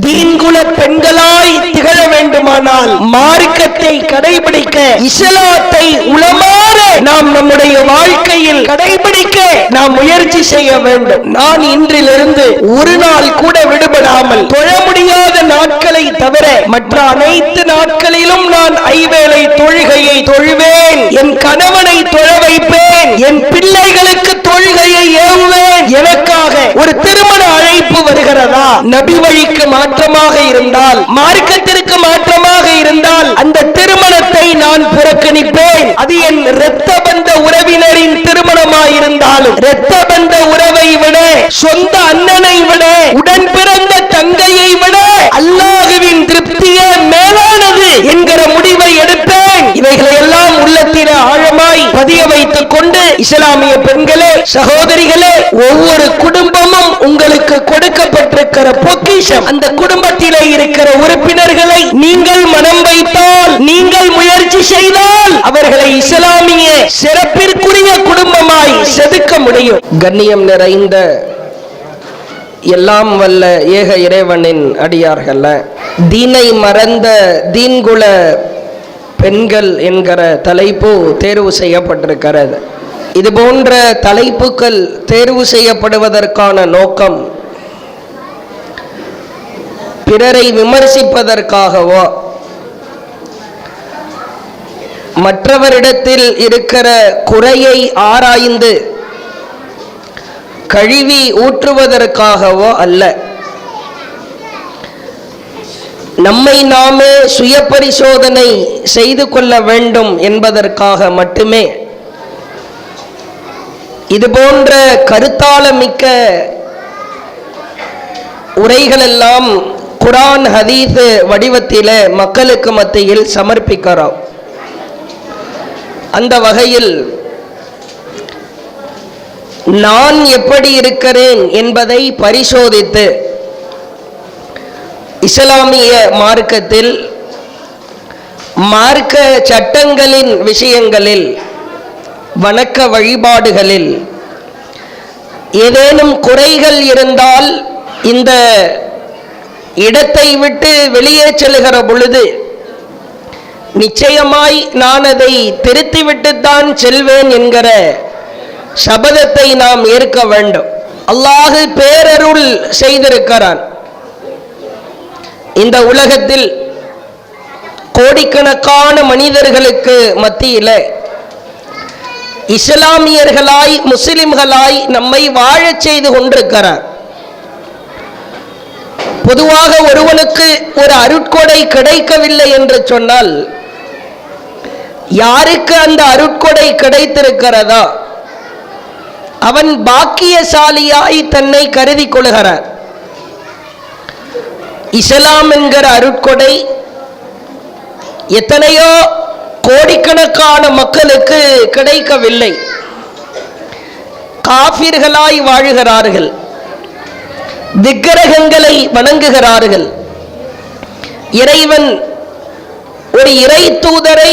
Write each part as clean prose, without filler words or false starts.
தீன்குல பெண்களாய் திகழ வேண்டுமானால் மார்க்கத்தை கடைபிடிக்க, இஸ்லாத்தை உளமாற நாம் நம்முடைய வாழ்க்கையில் கடைபிடிக்க நாம் முயற்சி செய்ய வேண்டும். நான் இன்றிலிருந்து ஒரு நாள் கூட விடுபடாமல் தொழ முடியாத நாட்களை தவிர மற்ற அனைத்து நாட்களிலும் நான் ஐவேளை தொழுகையை தொழுவேன், என் கணவனை தொழ வைப்பேன், என் பிள்ளைகளுக்கு தொழுகையை ஏவுவேன். எனக்காக ஒரு திருமண அழைப்பு வருகிறதா, நபி வழிக்கு மாற்றமாக இருந்தால், மார்க்கத்திற்கு மாற்றமாக இருந்தால் அந்த திருமணத்தை நான் புறக்கணிப்பேன். அது என் இரத்த பந்த உறவினரின் திருமணமாயிருந்தாலும், இரத்த பந்த உறவை விட, சொந்த அண்ணனை விட, உடன் பிறந்த தங்கையை விட அல்லாஹ்வின் திருப்தியே மேலானது என்கிற முடிவை எடுப்பேன். இவைகளை எல்லாம் உள்ளத்தில ஆழமாய் பதிய வைத்துக் கொண்டு, இஸ்லாமிய பெண்களே, சகோதரிகளே, ஒவ்வொரு குடும்பமும் உங்களுக்கு கொடுக்கப்பட்டிருக்கிற பொக்கிஷம். அந்த குடும்பத்திலே இருக்கிற உறுப்பினர்களை நீங்கள் மனம் வைத்தால், நீங்கள் முயற்சி செய்தால் அவர்களை இஸ்லாமிய சிறப்பிற்குரிய குடும்பமாய் செதுக்க முடியும். கண்ணியம் நிறைந்த எல்லாம் வல்ல ஏக இறைவனின் அடியார்கள், தீனை மறந்த தீன்குல பெண்கள் என்கிற தலைப்பு தேர்வு செய்யப்பட்டிருக்கிறது. இது போன்ற தலைப்புகள் தேர்வு செய்யப்படுவதற்கான நோக்கம் பிறரை விமர்சிப்பதற்காகவோ, மற்றவரிடத்தில் இருக்கிற குறையை ஆராய்ந்து கழுவி ஊற்றுவதற்காகவோ அல்ல. நம்மை நாமே சுய பரிசோதனை செய்து கொள்ள வேண்டும் என்பதற்காக மட்டுமே இது போன்ற கருத்தாளமிக்க உரைகளெல்லாம் குர்ஆன் ஹதீஸ் வடிவத்தில மக்களுக்கு மத்தியில் சமர்ப்பிக்கிறோம். அந்த வகையில் நான் எப்படி இருக்கிறேன் என்பதை பரிசோதித்து இஸ்லாமிய மார்க்கத்தில் மார்க்க சட்டங்களின் விஷயங்களில், வணக்க வழிபாடுகளில் ஏதேனும் குறைகள் இருந்தால் இந்த இடத்தை விட்டு வெளியே செல்கிற பொழுது நிச்சயமாய் நான் அதை திருத்திவிட்டுத்தான் செல்வேன் என்கிற சபதத்தை நாம் ஏற்க வேண்டும். அல்லாஹ் பேரருள் செய்திருக்கிறான். இந்த உலகத்தில் கோடிக்கணக்கான மனிதர்களுக்கு மத்தியில் இஸ்லாமியர்களாய், முஸ்லிம்களாய் நம்மை வாழச் செய்து கொண்டிருக்கிறார். பொதுவாக ஒருவனுக்கு ஒரு அருட்கொடை கிடைக்கவில்லை என்று சொன்னால், யாருக்கு அந்த அருட்கொடை கிடைத்திருக்கிறதோ அவன் பாக்கியசாலியாய் தன்னை கருதி கொள்கிறார். இஸ்லாம் என்கிற அருட்கொடை எத்தனையோ கோடிக்கணக்கான மக்களுக்கு கிடைக்கவில்லை. காஃபிர்களாய் வாழுகிறார்கள், விக்கிரகங்களை வணங்குகிறார்கள். இறைவன் ஒரு இறை தூதரை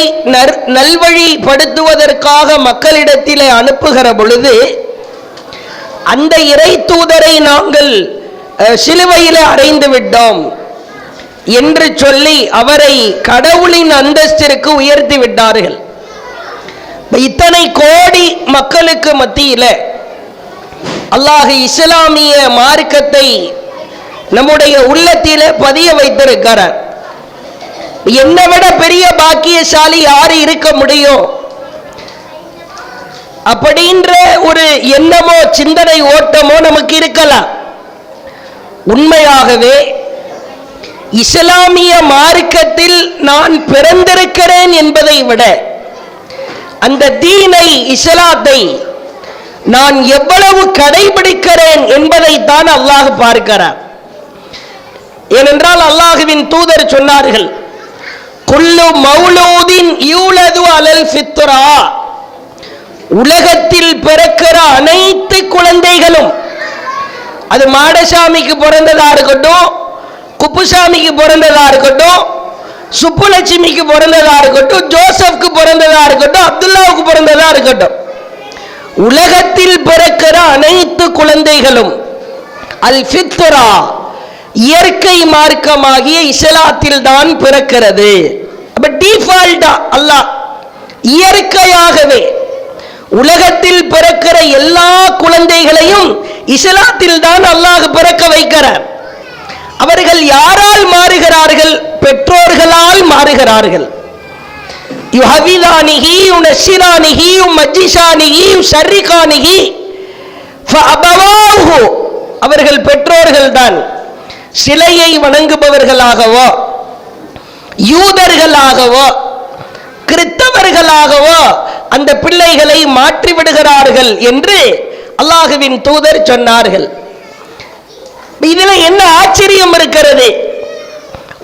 நல்வழிப்படுத்துவதற்காக மக்களிடத்திலே அனுப்புகிற பொழுது, அந்த இறை தூதரை நாங்கள் சிலுவையில் அறைந்து விட்டோம் என்று சொல்லி அவரை கடவுளின் அந்தஸ்திற்கு உயர்த்தி விட்டார்கள். இத்தனை கோடி மக்களுக்கு மத்தியில் அல்லாஹ் இஸ்லாமிய மார்க்கத்தை நம்முடைய உள்ளத்திலே பதிய வைத்திருக்கிறார். என்னை விட பெரிய பாக்கியசாலி யாரு இருக்க முடியும் அப்படின்ற ஒரு எண்ணமோ சிந்தனை ஓட்டமோ நமக்கு இருக்கலாம். உண்மையாகவே இஸ்லாமிய மார்க்கத்தில் நான் பிறந்திருக்கிறேன் என்பதை விட அந்த தீனை, இஸ்லாத்தை நான் எவ்வளவு கடைபிடிக்கிறேன் என்பதை தான் அல்லாஹ் பார்க்கிறார். ஏனென்றால் அல்லாஹுவின் தூதர் சொன்னார்கள், குல்லு மௌலூதின் யூலது அலல் ஃபித்ரா, உலகத்தில் பிறக்கிற அனைத்து குழந்தைகளும், அது மாடசாமிக்கு பிறந்ததா இருக்கட்டும், குப்புசாமிக்கு பிறந்ததா இருக்கட்டும், சுப்புலட்சுமிக்கு பிறந்ததா இருக்கட்டும், ஜோசப்க்கு பிறந்ததா இருக்கட்டும், அப்துல்லாவுக்கு பிறந்ததா இருக்கட்டும், உலகத்தில் பிறக்கிற அனைத்து குழந்தைகளும் அல் ஃபித்ரா, இயற்கை மார்க்கமாகிய இஸ்லாத்தில் தான் பிறக்கிறது. அப்ப டிஃபால்ட்டா அல்லாஹ் இயற்கையாகவே உலகத்தில் பிறக்கிற எல்லா குழந்தைகளையும் இஸ்லாத்தில் தான் அல்லாஹ் பிறக்க வைக்கிறார். அவர்கள் யாரால் மாறுகிறார்கள்? பெற்றோர்களால் மாறுகிறார்கள். யுஹவிதானிஹி யுனஷிரானிஹி யுமஜ்ஜிஷானிஹி யுஷர்ரிகானிஹி ஃபஅபவாஹு, அவர்கள் பெற்றோர்கள் தான் சிலையை வணங்குபவர்களாகவோ யூதர்களாகவோ கிறிஸ்தவர்களாகவோ அந்த பிள்ளைகளை மாற்றி விடுகிறார்கள் என்று அல்லாஹ்வின் தூதர் சொன்னார்கள். இதுல என்ன ஆச்சரியம் இருக்கிறது?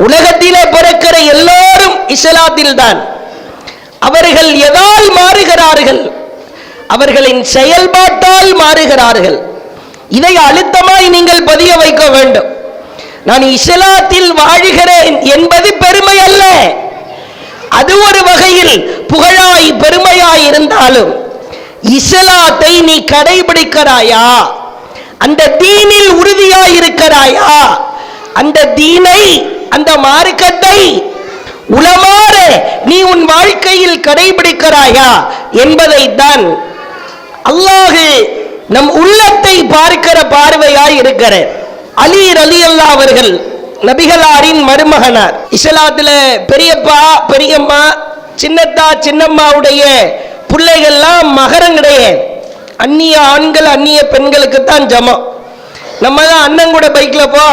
உலகத்திலே பிறக்கிற எல்லோரும் இஸ்லாத்தில் தான். அவர்கள் எதால் மாறுகிறார்கள்? அவர்களின் செயல்பாட்டால் மாறுகிறார்கள். இதை அழுத்தமாய் நீங்கள் பதிய வைக்க வேண்டும். நான் இஸ்லாத்தில் வாழுகிறேன் என்பது பெருமை அல்ல. அது ஒரு வகையில் புகழாய் பெருமையாய் இருந்தாலும் இஸ்லாத்தை நீ கடைபிடிக்கிறாயா? அந்த தீனில் உறுதியாய் இருக்கிறாயா? அந்த தீனை, அந்த மார்க்கத்தை உளமாற நீ உன் வாழ்க்கையில் கடைபிடிக்கிறாயா என்பதைத்தான் அல்லாஹ் நம் உள்ளத்தை பார்க்கிற பார்வையாய் இருக்கிற அலி ரலியல்லாஹு அவர்கள் நபிகளாரின் மருமகனார். இஸ்லாத்துல பெரியப்பா பெரியம்மா சின்னத்தா சின்னம்மாவுடைய பிள்ளைகள்லாம் மகரம் கிடையாது. அந்நிய ஆண்கள் அந்நிய பெண்களுக்கு தான் ஜமம். நம்ம தான் அண்ணன் கூட பைக்ல போ,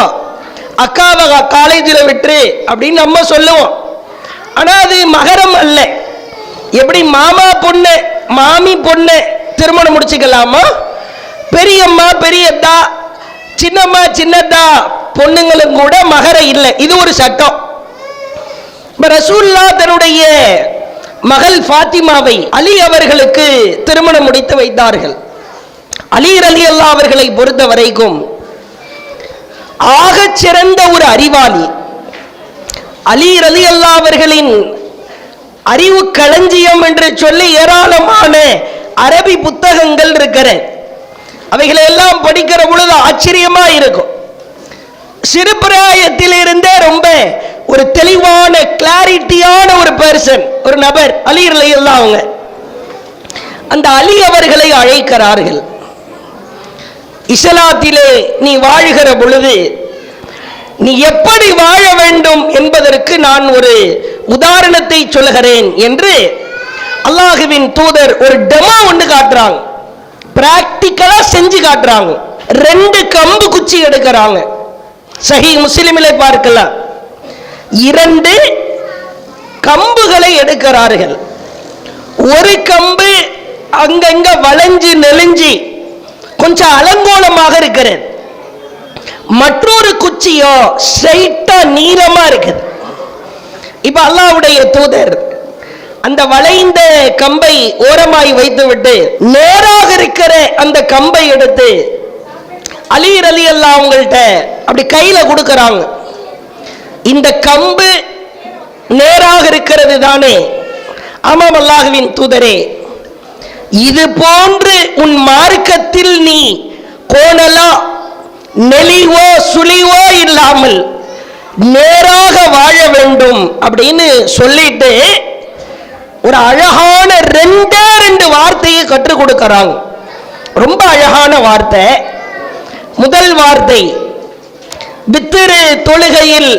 அக்காவை காலேஜில் விட்டுரு அப்படின்னு நம்ம சொல்லுவோம். ஆனா அது மகரம் அல்ல. எப்படி மாமா பொண்ணு மாமி பொண்ணு திருமணம் முடிச்சுக்கலாமா? பெரியம்மா பெரியத்தா சின்னம்மா சின்னத்தா பொண்ணுங்களும் கூட மகரம் இல்லை. இது ஒரு சட்டம். ரசூலுல்லாஹ் தன்னுடைய மகள் ஃபாத்திமாவை அலி அவர்களுக்கு திருமணம் முடித்து வைத்தார்கள். அலி ரலியல்லாஹு அவர்களை பொறுத்த வரைக்கும் ஆகச் சிறந்த ஒரு அறிவாளி. அலி ரலியல்லாஹு அவர்களின் அறிவு களஞ்சியம் என்று சொல்லி ஏராளமான அரபி புத்தகங்கள் இருக்கிற, அவைகளை எல்லாம் படிக்கிற பொழுது ஆச்சரியமா இருக்கும். சிறு பிராயத்தில் இருந்தே ரொம்ப ஒரு தெளிவான கிளாரிட்டியான ஒரு பர்சன், ஒரு நபர் அலி ரலியல்லாஹு அவங்க. அந்த அலி அவர்களை அழைக்கிறார்கள். இஸ்லாத்திலே நீ வாழ்கிற பொழுது நீ எப்படி வாழ வேண்டும் என்பதற்கு நான் ஒரு உதாரணத்தை சொல்கிறேன் என்று அல்லாஹ்வின் தூதர் ஒரு டெமோ ஒன்று காட்டுறாங்க. பிராக்டிக்கலா செஞ்சு காட்டுறாங்க. 2 கம்பு குச்சி எடுக்கிறாங்க. சஹீஹ் முஸ்லிமிலே பார்க்கலாம். 2 கம்புகளை எடுக்கிறார்கள். ஒரு கம்பு அங்கங்க வளைஞ்சு நெளிஞ்சி கொஞ்சம் அலங்கோலமாக இருக்கிறது. மற்றொரு குச்சியோ ஸ்ட்ரைட்டா நீளமா இருக்குது. இப்ப அல்லாஹ்வுடைய தூதர் அந்த வளைந்த கம்பை ஓரமாய் வைத்துவிட்டு நேராக இருக்கிற அந்த கம்பை எடுத்து அலி ரலியல்லாஹு அவங்கள்ட்ட அப்படி கையில கொடுக்கறாங்க. இந்த கம்பு நேராக இருக்கிறது தானே? ஆமாம் அல்லாஹ்வின் தூதரே, இது போன்று உன் மார்க்கத்தில் நீ கோணலா நெளிவோ சுழிவோ இல்லாமல் நேராக வாழ வேண்டும் அப்படின்னு சொல்லிட்டு ஒரு அழகான 2 வார்த்தையை கற்றுக் கொடுக்கிறாங்க. ரொம்ப அழகான வார்த்தை. முதல் வார்த்தை, வித்திரு தொழுகையில்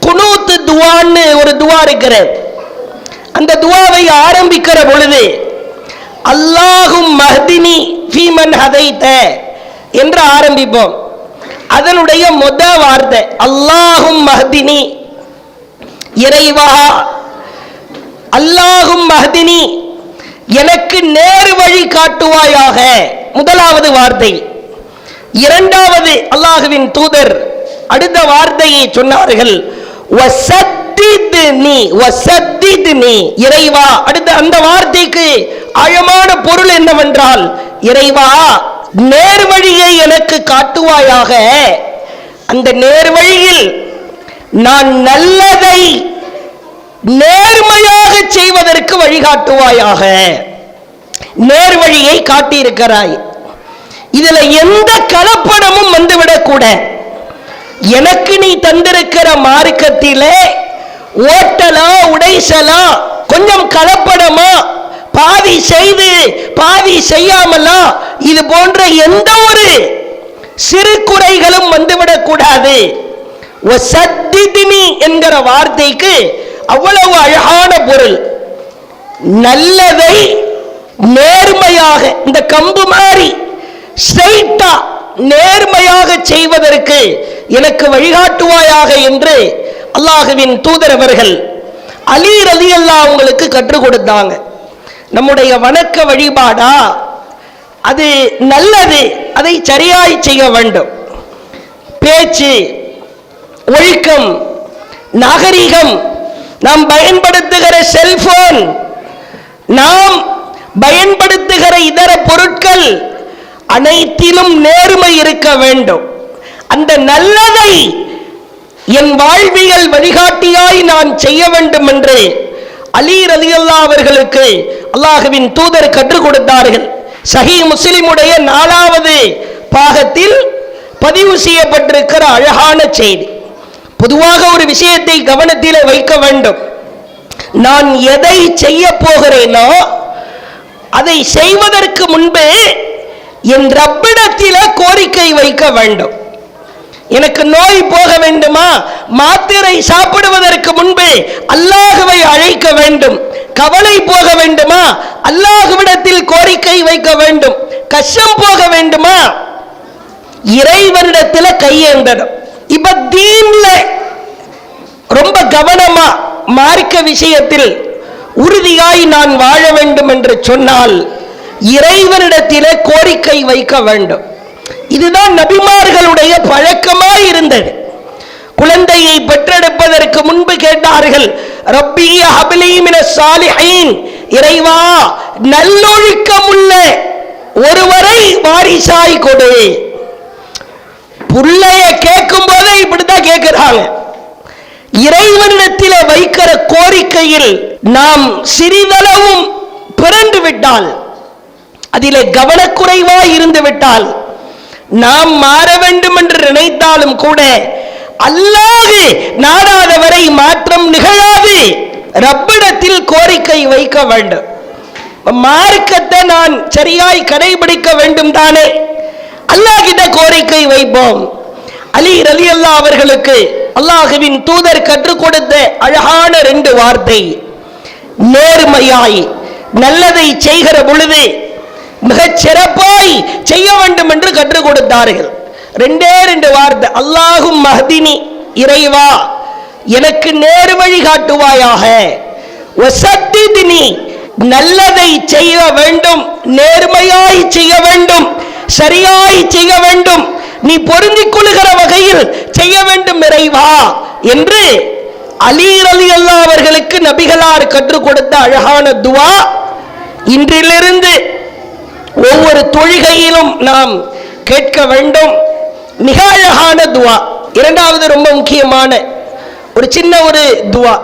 குனூத் துஆன்னு ஒரு துஆ இருக்கிறது. அந்த துஆவை ஆரம்பிக்கிற பொழுது அல்லாஹும் மஹ்தினி ஃபீமன் ஹதைத என்று ஆரம்பிப்போம். அதனுடைய முதல் வார்த்தை அல்லாஹும் மஹ்தினி, இறைவா அல்லாஹும் மஹ்தினி எனக்கு நேர் வழி காட்டுவாயாக, முதலாவது வார்த்தை. இரண்டாவது அல்லாஹ்வின் தூதர் அடுத்த வார்த்தையை சொன்னார்கள், வஸத்தித்னி வஸத்தித்னி, இறைவா. அடுத்த அந்த வார்த்தைக்கு ஆழமான பொருள் என்னவென்றால், இறைவா நேர்வழியை எனக்கு காட்டுவாயாக, அந்த நேர்வழியில் நான் நல்லதை நேர்மையாக செய்வதற்கு வழிகாட்டுவாயாக. நேர்வழியை காட்டியிருக்கிறாய், இதுல எந்த கலப்படமும் வந்துவிடக்கூட. எனக்கு நீ தந்திருக்கிற மார்க்கத்திலே ஓட்டலா உடைசலா கொஞ்சம் கலப்படமா பாதி செய்து பாதி செய்யாமலா இது போன்ற எந்த ஒரு சிறு குறைகளும் வந்துவிடக் கூடாது. என்கிற வார்த்தைக்கு அவ்வளவு அழகான பொருள். நல்லதை நேர்மையாக இந்த கம்பு மாதிரி ஸ்ட்ரைட்டா நேர்மையாக செய்வதற்கு எனக்கு வழிகாட்டுவாயாக என்று அல்லாஹ்வின் தூதர் அவர்கள் அலி ரலியல்லாஹு அவங்களுக்கு கற்றுக் கொடுத்தாங்க. நம்முடைய வணக்க வழிபாடா அது நல்லது, அதை சரியாய் செய்ய வேண்டும். பேச்சு, ஒழுக்கம், நாகரிகம், நாம் பயன்படுத்துகிற செல்போன், நாம் பயன்படுத்துகிற இதர பொருட்கள் அனைத்திலும் நேர்மை இருக்க வேண்டும். அந்த நல்லதை என் வாழ்வியல் வழிகாட்டியாய் நான் செய்ய வேண்டும் என்று அலி ரலியல்லாஹு அவர்களுக்கு அல்லாஹ்வின் தூதர் கற்றுக் கொடுத்தார்கள். சஹீஹ் முஸ்லிமுடைய 4வது பாகத்தில் பதிவு செய்யப்பட்டிருக்கிற அழகான செய்தி. பொதுவாக ஒரு விஷயத்தை கவனத்தில் வைக்க வேண்டும். நான் எதை செய்ய போகிறேனோ அதை செய்வதற்கு முன்பு என் ரப்பிடத்திலே கோரிக்கை வைக்க வேண்டும். எனக்கு நோய் போக வேண்டுமா, மாத்திரை சாப்பிடுவதற்கு முன்பு அல்லாஹ்வை அழைக்க வேண்டும். கவலை போக வேண்டுமா, அல்லாஹ்விடத்தில் கோரிக்கை வைக்க வேண்டும். கஷ்டம் போக வேண்டுமா, இறைவனிடத்தில் கையேந்தணும். இப்ப தீன்ல ரொம்ப கவனமா மார்க்க விஷயத்தில் உறுதியாய் நான் வாழ வேண்டும் என்று சொன்னால் இறைவனிடத்திலே கோரிக்கை வைக்க வேண்டும். இதுதான் நபிமார்களுடைய பழக்கமாய் இருந்தது. குழந்தையை பெற்றெடுப்பதற்கு முன்பு கேட்டார்கள், ரப்பி ஹப்லி மினஸ் சாலிஹீன், இறைவா நல்லொழுக்கமுள்ள ஒருவரை வாரிசாய் கொடு. புள்ளைய கேட்கும் போதே இப்படித்தான் கேட்கிறாங்க. இறைவனிடத்தில் வைக்கிற கோரிக்கையில் நாம் சிறிதளவும் பிறண்டு விட்டால், அதிலே கவனக்குறைவாய் இருந்து விட்டால், நாம் மாற வேண்டும் என்று நினைத்தாலும் கூட அல்லாஹ் நாடாதவரை மாற்றம் நிகழாது. ரப்பிடத்தில் கோரிக்கை வைக்க வேண்டும். மார்க்கத்தை நான் சரியாய் கடைபிடிக்க வேண்டும் தானே, அல்லாஹ் கிட்ட கோரிக்கை வைப்போம். அலி ரலியல்லாஹு அவர்களுக்கு அல்லாஹ்வின் தூதர் கற்றுக் கொடுத்த அழகான 2 வார்த்தை. நேர்மையாய் நல்லதை செய்கிற பொழுது மிகச் சிறப்பாய் செய்ய வேண்டும் என்று கற்றுக் கொடுத்தார்கள். 2 வார்த்தை. அல்லாஹும் மஹ்தினி, இறைவா எனக்கு நேர் வழி காட்டுவாயாக. வஸத்தித்னி, நல்லதை செய்ய வேண்டும், நேர்மையாய் செய்ய வேண்டும், சரியாய் செய்ய வேண்டும், நீ பொருந்திக் கொள்கிற வகையில் செய்ய வேண்டும் இறைவா என்று அலி ரலியல்லாஹு அவர்களுக்கு நபிகளார் கற்றுக் கொடுத்த அழகான துஆ. இன்றிலிருந்து ஒவ்வொரு தொழுகையிலும் நாம் கேட்க வேண்டும். மிக அழகான துஆ. 2வது ரொம்ப முக்கியமான ஒரு சின்ன ஒரு துஆ.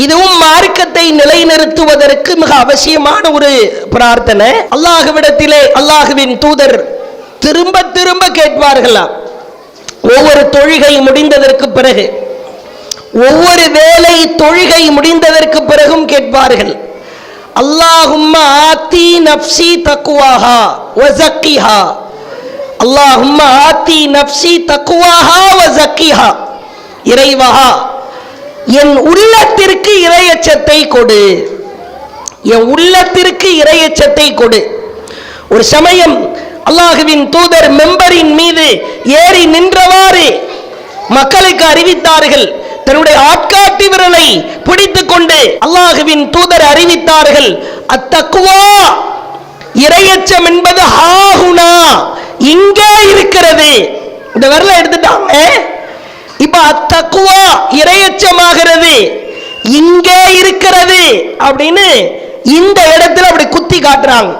இதுவும் மார்க்கத்தை நிலைநிறுத்துவதற்கு மிக அவசியமான ஒரு பிரார்த்தனை. அல்லாஹ்விடத்திலே அல்லாஹ்வின் தூதர் திரும்ப திரும்ப கேட்பார்களாம். ஒவ்வொரு தொழுகை முடிந்ததற்கு பிறகு, ஒவ்வொரு வேளை தொழுகை முடிந்ததற்கு பிறகும் கேட்பார்கள், அல்லாஹும்ம ஆத்தி நஃப்ஸி தக்வாஹா வ ஸக்கிஹா. அல்லாஹும்ம ஆத்தி நஃப்ஸி தக்வாஹா வ ஸக்கிஹா. இறைவா என் உள்ளத்திற்கு இறையச்சத்தை கொடு, என் உள்ளத்திற்கு இறையச்சத்தை கொடு. ஒரு சமயம் அல்லாஹ்வின் தூதர் மெம்பரின் மீது ஏறி நின்றவாறு மக்களுக்கு அறிவித்தார்கள். தன்னுடைய ஆட்காட்டி விரலை பிடித்துக் கொண்டு அல்லாஹ்வின் தூதர் அறிவித்தார்கள், அத்தக்வா, இறையச்சம் என்பது ஹாஹுனா, இங்கே இருக்கிறது. இந்த விரலை எடுத்துட்டாங்க. இப்ப அத்தக்வா இறையச்சமாகிறது இங்கே இருக்கிறது அப்படின்னு இந்த இடத்துல அப்படி குத்தி காட்டுறாங்க.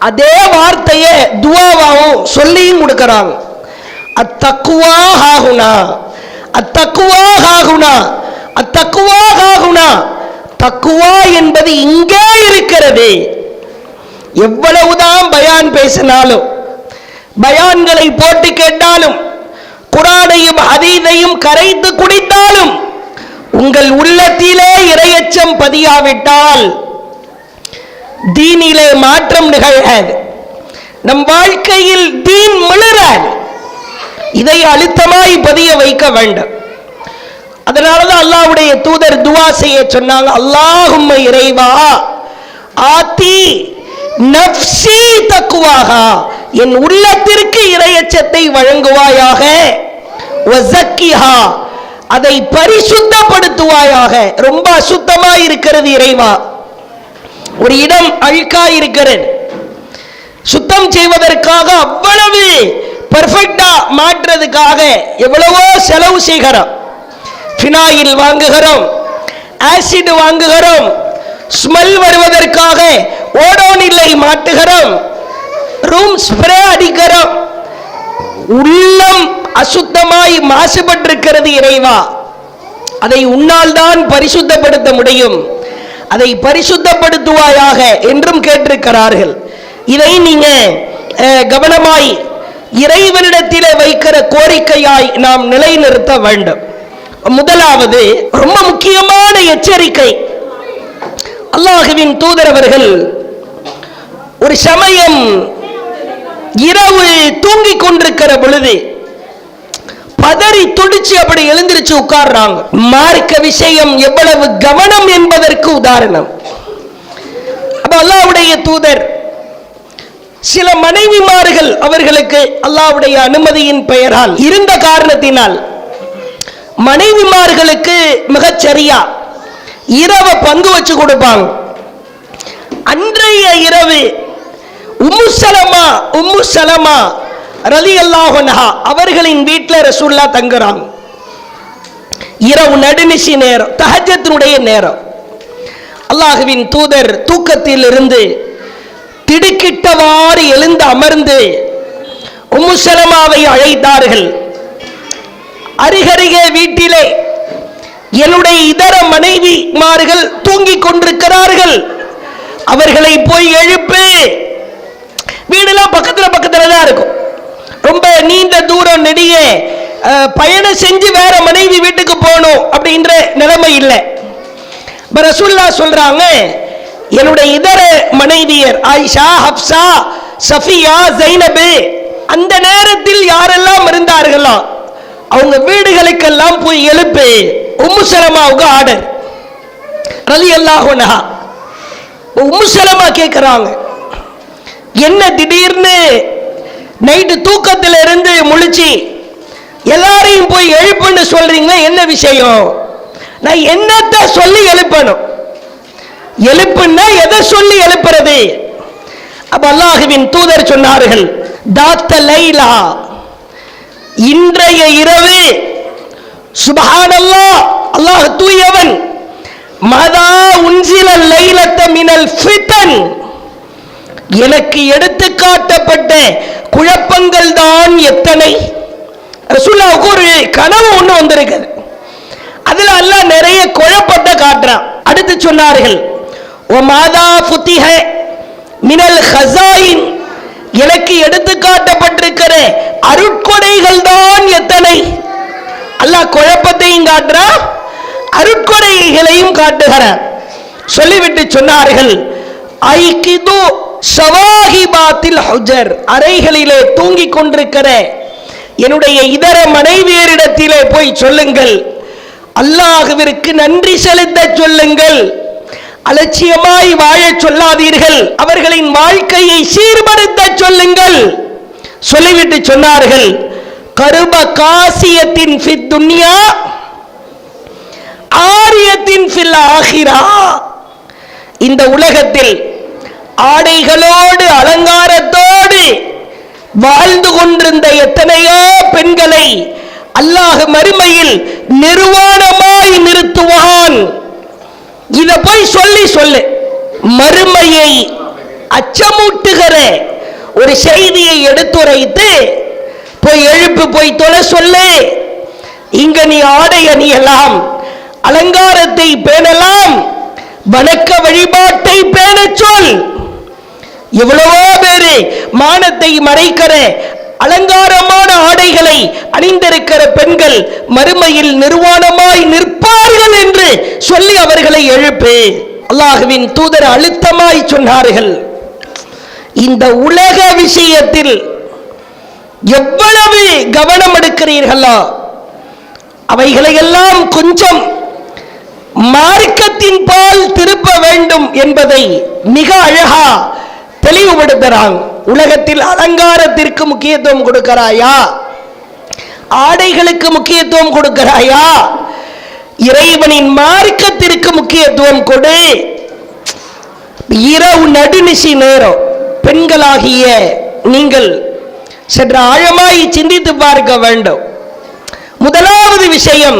அதே வார்த்தையை துஆவாவும் சொல்லியும் கொடுக்கறாங்க. அத்தக்வா ஹாஹுனா, அத்தக்வா ஹாஹுனா, அத்தக்வா ஹாஹுனா. தக்வா என்பது இங்கே இருக்கிறது. எவ்வளவுதான் பயான் பேசினாலும், பயான்களை போட்டு கேட்டாலும், குர்ஆனையும் ஹதீஸையும் கரைத்து குடித்தாலும் உங்கள் உள்ளத்திலே இறையச்சம் பதியாவிட்டால் தீனிலே மாற்றம் நிகழாது, நம் வாழ்க்கையில் தீன் மிளராது. இதை அழுத்தமாய் பதிய வைக்க வேண்டும். அதனாலதான் அல்லாஹ்வுடைய தூதர் துஆ செய்ய சொன்னாங்க, அல்லாஹும்ம இறைவா ஆத்தி நஃப்ஸி தக்வாஹா, என் உள்ளத்திற்கு இறையச்சத்தை வழங்குவாயாக, வஸக்கிஹா, அதை பரிசுத்தப்படுத்துவாயாக. ரொம்ப அசுத்தமா இருக்கிறது இறைவா, ஒரு இடம் அழுக்காய் இருக்கிறது, சுத்தம் செய்வதற்காக அவ்வளவு பெர்ஃபெக்ட்டா மாற்றுறதுக்காக எவ்வளவோ செலவு செய்கிறோம். ஃபினாயில் வாங்குகிறோம், ஆசிட் வாங்குகிறோம், ஸ்மெல் வருவதற்காக ஓடோனிலை மாட்டுகிறோம், ரூம் ஸ்ப்ரே அடிக்கிறோம். உள்ளம் அசுத்தமாய் மாசுபட்டிருக்கிறது இறைவா, அதை உன்னால் தான் பரிசுத்தப்படுத்த முடியும், அதை பரிசுத்தப்படுத்துவாயாக என்றும் கேட்டிருக்கிறார்கள். இதை நீங்க கவனமாய் இறைவனிடத்திலே வைக்கிற கோரிக்கையாய் நாம் நிலைநிறுத்த வேண்டும். முதலாவது ரொம்ப முக்கியமான எச்சரிக்கை. அல்லாஹ்வின் தூதர் அவர்கள் ஒரு சமயம் இரவு தூங்கிக் கொண்டிருக்கிற பொழுது பதறி துடிச்சு அப்படி எழுந்திருச்சு உட்கார்றாங்க. மார்க்க விஷயம் எவ்வளவு கவனம் என்பதற்கு உதாரணம். அப்ப அல்லாஹ்வுடைய தூதர் சில மனைவிமார்கள் அவர்களுக்கு அல்லாஹ்வுடைய அனுமதியின் பெயரால் இருந்த காரணத்தினால் மனைவிமார்களுக்கு மிகச் சரியா இரவை பங்கு வச்சு கொடுப்பாங்க. அன்றைய இரவு உம்மு சலமா ரலியல்லாஹு அன்ஹா அவர்களின் வீட்டில் ரசூலுல்லாஹ் தங்குறாங்க. இரவு நடுநிசி நேரம், தஹஜ்ஜுடைய நேரம். அல்லாஹ்வின் தூதர் தூக்கத்தில் இருந்து திடுக்கிட்டவாறு எழுந்து அமர்ந்து உம்மு சலமாவை அழைத்தார்கள். அருகருகே வீட்டிலே என்னுடைய இதர மனைவிமார்கள் தூங்கிக் கொண்டிருக்கிறார்கள், அவர்களை போய் எழுப்பு. வீடெல்லாம் பக்கத்துல தான் இருக்கும், ரொம்ப நீண்ட தூரம் நெடிய பயணம் செஞ்சு வேற மனைவி வீட்டுக்கு போகணும் அப்படின்ற நிலைமை இல்லை. ரசூலுல்லாஹ் சொல்றாங்க, என்னுடைய இதர மனைவியர் ஆயிஷா, ஹப்சா, சஃபியா, ஜைனபு, அந்த நேரத்தில் யாரெல்லாம் இருந்தார்களோ அவங்க வீடுகளுக்கெல்லாம் போய் எழுப்பு. உம்மு சலமாவுக்கு ஆர்டர், ரலியல்லாஹு அன்ஹா. உம்மு சலமா கேட்கிறாங்க, என்ன திடீர்னு நைட்டு தூக்கத்தில் இருந்து முழிச்சு எல்லாரையும் போய் எழுப்புன்னு சொல்றீங்க, என்ன விஷயம்? நான் என்னத்தை சொல்லி எழுப்பணும்? எழுப்புன்னா எதை சொல்லி எழுப்புறது? அப்ப அல்லாஹ்வின் தூதர் சொன்னார்கள், தாத்த லைலா, இன்றைய இரவு சுப்ஹானல்லாஹ், அல்லாஹ் தூயவன், மதா உன்சில லைலத்த மினல் ஃபிதன், எனக்கு எடுத்து காட்டப்பட்ட குழப்பங்கள் தான் எத்தனை. ரசூலுல்லாஹ்வுக்கு ஒரு கனவு ஒண்ணு வந்திருக்குது, அதுல அல்லாஹ் நிறைய குழப்பத்தை காட்டுறான். அடுத்து சொன்னார்கள், ஓ மாதா ஃபுதிஹ மினல் ஹஸாயின், எனக்கு எடுத்து காட்டப்பட்டிருக்கிற அருட்கொடைகள் தான் எத்தனை. அல்லாஹ் குழப்பத்தையும் காட்டுறான், அருட்கொடைகளையும் காட்டுகிறான். சொல்லிவிட்டு சொன்னார்கள், ஐகிது ஷவாஹிபாத்தில் ஹுஜர், அறைகளிலே தூங்கிக் கொண்டிருக்கிற என்னுடைய இதர மனைவியரிடத்திலே போய் சொல்லுங்கள், அல்லாஹ்விற்கு நன்றி செலுத்த சொல்லுங்கள், அலட்சியமாய் வாழ சொல்லாதீர்கள், அவர்களின் வாழ்க்கையை சீர்படுத்த சொல்லுங்கள். சொல்லிவிட்டு சொன்னார்கள், கருப காசியத்தின் ஃபித் துன்யா ஆரியத்தின் ஃபில் ஆகிரா, இந்த உலகத்தில் ஆடைகளோடு அலங்காரத்தோடு வாழ்ந்து கொண்டிருந்த எத்தனையோ பெண்களை அல்லாஹ் மறுமையில் நிர்வாணமாய் நிறுத்துவான். இத போய் சொல்லு. மறுமையை அச்சமூட்டுகிற ஒரு செய்தியை எடுத்துரைத்து போய் எழுப்பு, போய் தொலை சொல்லு. இங்க நீ ஆடை அணியலாம், அலங்காரத்தை பேணலாம், வணக்க வழிபாட்டை பேண சொல். எவ்வளவோ பேரு மானத்தை மறைக்கிற அலங்காரமான ஆடைகளை அணிந்திருக்கிற பெண்கள் மறுமையில் நிர்வாணமாய் நிற்பார்கள் என்று சொல்லி அவர்களை எழுப்பு. அல்லாஹ்வின் தூதர் அழுத்தமாய் சொன்னார்கள், இந்த உலக விஷயத்தில் எவ்வளவு கவனம் எடுக்கிறீர்களோ அவைகளை எல்லாம் கொஞ்சம் மார்க்கத்தின் பால் திருப்ப வேண்டும் என்பதை மிக அழகா தெளிவுபடுத்துறாங்க. உலகத்தில் அலங்காரத்திற்கு முக்கியத்துவம் கொடுக்கிறாயா, ஆடைகளுக்கு முக்கியத்துவம் கொடுக்கிறாயா, இறைவனின் மார்க்கத்திற்கு முக்கியத்துவம் கொடு. இரவு நடுநிசி நேரம் பெண்களாகிய நீங்கள் சற்று ஆழமாய் சிந்தித்து பார்க்க வேண்டும். முதலாவது விஷயம்,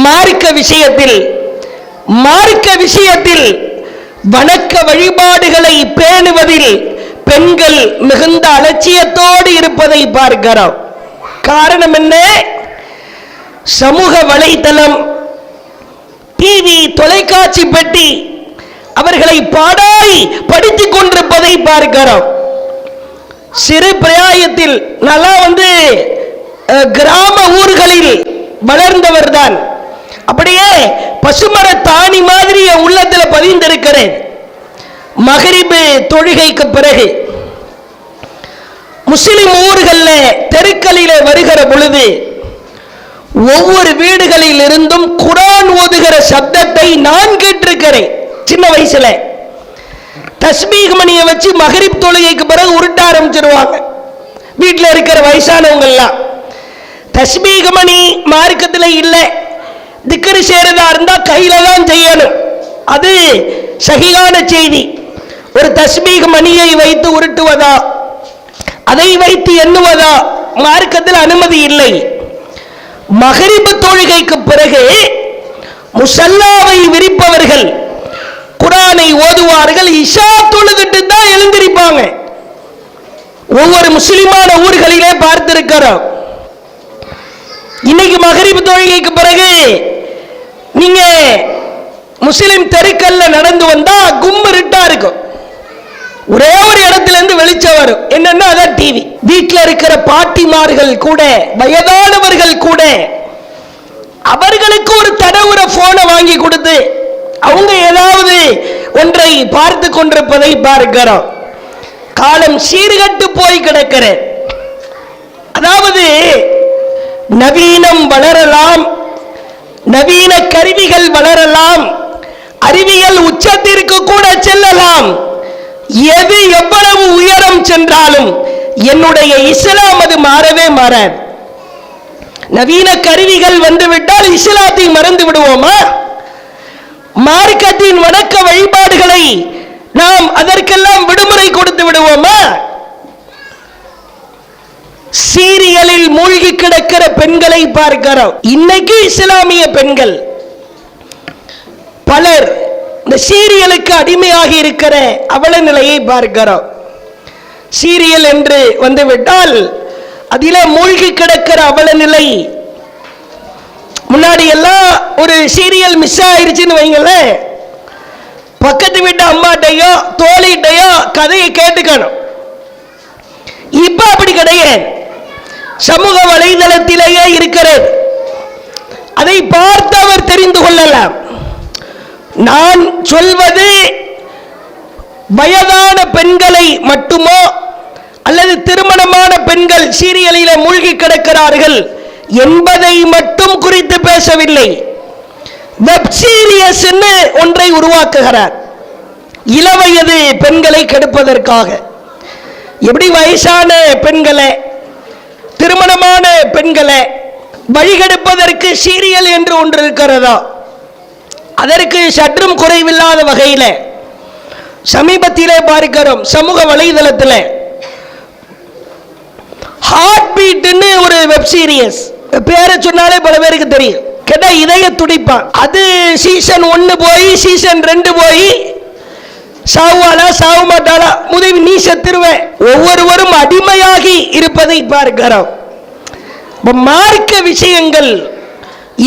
மார்க்க விஷயத்தில் வணக்க வழிபாடுகளை பேணுவதில் பெண்கள் மிகுந்த அலட்சியத்தோடு இருப்பதை பார்க்கிறோம். காரணம் என்ன? சமூக வலைதளம், டிவி, தொலைக்காட்சி பெட்டி அவர்களை பாடாய் படித்துக் கொண்டிருப்பதை பார்க்கிறோம். சிறு பிராயத்தில் நல்லா கிராம ஊர்களில் வளர்ந்தவர் தான். அப்படியே பசுமர தாணி மாதிரி என் உள்ளத்தில் பதிந்திருக்கிறேன். மகரிபு தொழுகைக்கு பிறகு முஸ்லிம் ஊர்களில் தெருக்களிலே வருகிற பொழுது ஒவ்வொரு வீடுகளில் இருந்தும் குர்ஆன் ஓதுகிற சப்தத்தை நான் கேட்டிருக்கிறேன். சின்ன வயசுல தஸ்பீக் மணியை வச்சு மகரிப் தொழுகைக்கு பிறகு உருட்ட ஆரம்பிச்சிருவாங்க. வீட்டில் இருக்கிற வயசானவங்க எல்லாம் தஸ்பீக் மணி மார்க்கத்தில் இல்லை, திக்ரு செய்யறதா இருந்தா கையில தான் செய்யணும். அது சஹீஹான செய்தி. ஒரு தஸ்பீக் மணியை வைத்து உருட்டுவதா, அதை வைத்து எண்ணுவதா மார்க்கத்தில் அனுமதி இல்லை. மகரிபு தொழுகைக்கு பிறகு முசல்லாவை விரிப்பவர்கள் குர்ஆனை ஓதுவார்கள். இஷா தொழுதுட்டு தான் எழுந்திருப்பாங்க. ஒவ்வொரு முஸ்லிமான ஊர்களிலே பார்த்திருக்கிறோம். இன்னைக்கு மகரிபு தொழுகைக்கு பிறகு நீங்க முஸ்லிம் தெருக்கல்ல நடந்து வந்தா கும்மிருட்டா இருக்கும். ஒரே ஒரு இடத்துல இருந்து வெளிச்சம் வரும். என்னன்னா அதான் டிவி. வீட்டில் இருக்கிற பாட்டிமார்கள் கூட, வயதானவர்கள் கூட அவர்களுக்கு ஒரு தடவுற போனை வாங்கி கொடுத்து அவங்க ஏதாவது ஒன்றை பார்த்து கொண்டிருப்பதை பார்க்கிறோம். காலம் சீர்கட்டு போய் கிடக்கிற. அதாவது நவீனம் வளரலாம், நவீன கருவிகள் வளரலாம், அறிவியல் உச்சத்திற்கு கூட செல்லலாம். எது எவ்வளவு உயரம் சென்றாலும் என்னுடைய இஸ்லாம் அது மாறவே மாறாது. நவீன கருவிகள் வந்துவிட்டால் இஸ்லாத்தை மறந்து விடுவோமா? மார்க்கத்தின் வணக்க வழிபாடுகளை நாம் அதற்கெல்லாம் விடுமுறை கொடுத்து விடுவோமா? சீரியலில் மூழ்கி கிடக்கிற பெண்களை பார்க்கிறோம். இன்னைக்கு இஸ்லாமிய பெண்கள் பலர் இந்த சீரியலுக்கு அடிமையாகி இருக்கிற அவல நிலையை பார்க்கிறோம். சீரியல் என்று வந்துவிட்டால் அதிலே மூழ்கி கிடக்கிற அவல நிலை. முன்னாடி எல்லாம் ஒரு சீரியல் மிஸ் ஆயிருச்சுன்னு வைங்களேன், பக்கத்து வீட்டு அம்மாட்டையோ தோழிட்டையோ கதையை கேட்டுக்கணும். இப்ப அப்படி கிடையாது. சமூக வலைதளத்திலேயே இருக்கிறது. அதை பார்த்து அவர் தெரிந்து கொள்ளலாம். நான் சொல்வது வயதான பெண்களை மட்டுமோ அல்லது திருமணமான பெண்கள் சீரியலில் மூழ்கி கிடக்கிறார்கள் என்பதை மட்டும் குறித்து பேசவில்லை. வெப் சீரியஸ் ஒன்றை உருவாக்குகிறார் இளவயது பெண்களை கெடுப்பதற்காக. எப்படி வயசான பெண்களை, திருமணமான பெண்களை வழிகெடுப்பதற்கு சீரியல் என்று ஒன்று இருக்கிறதா? அதற்கு சற்றும் குறைவில்லாத வகையில் சமீபத்திலே பார்க்கிறோம் சமூக வலைதளத்தில் ஹார்ட் பீட்னு ஒரு வெப் சீரியஸ். பேரை சொன்னாலே பல பேருக்கு தெரியும். கேட்டா இதய துடிப்பான். அது சீசன் 1 போய் சீசன் 2 போய் சாவுவாளா சாவு மாட்டாளா, முதவி நீ செத்துருவே. ஒவ்வொருவரும் அடிமையாகி இருப்பதை பார்க்கிறோம். மார்க்க விஷயங்கள்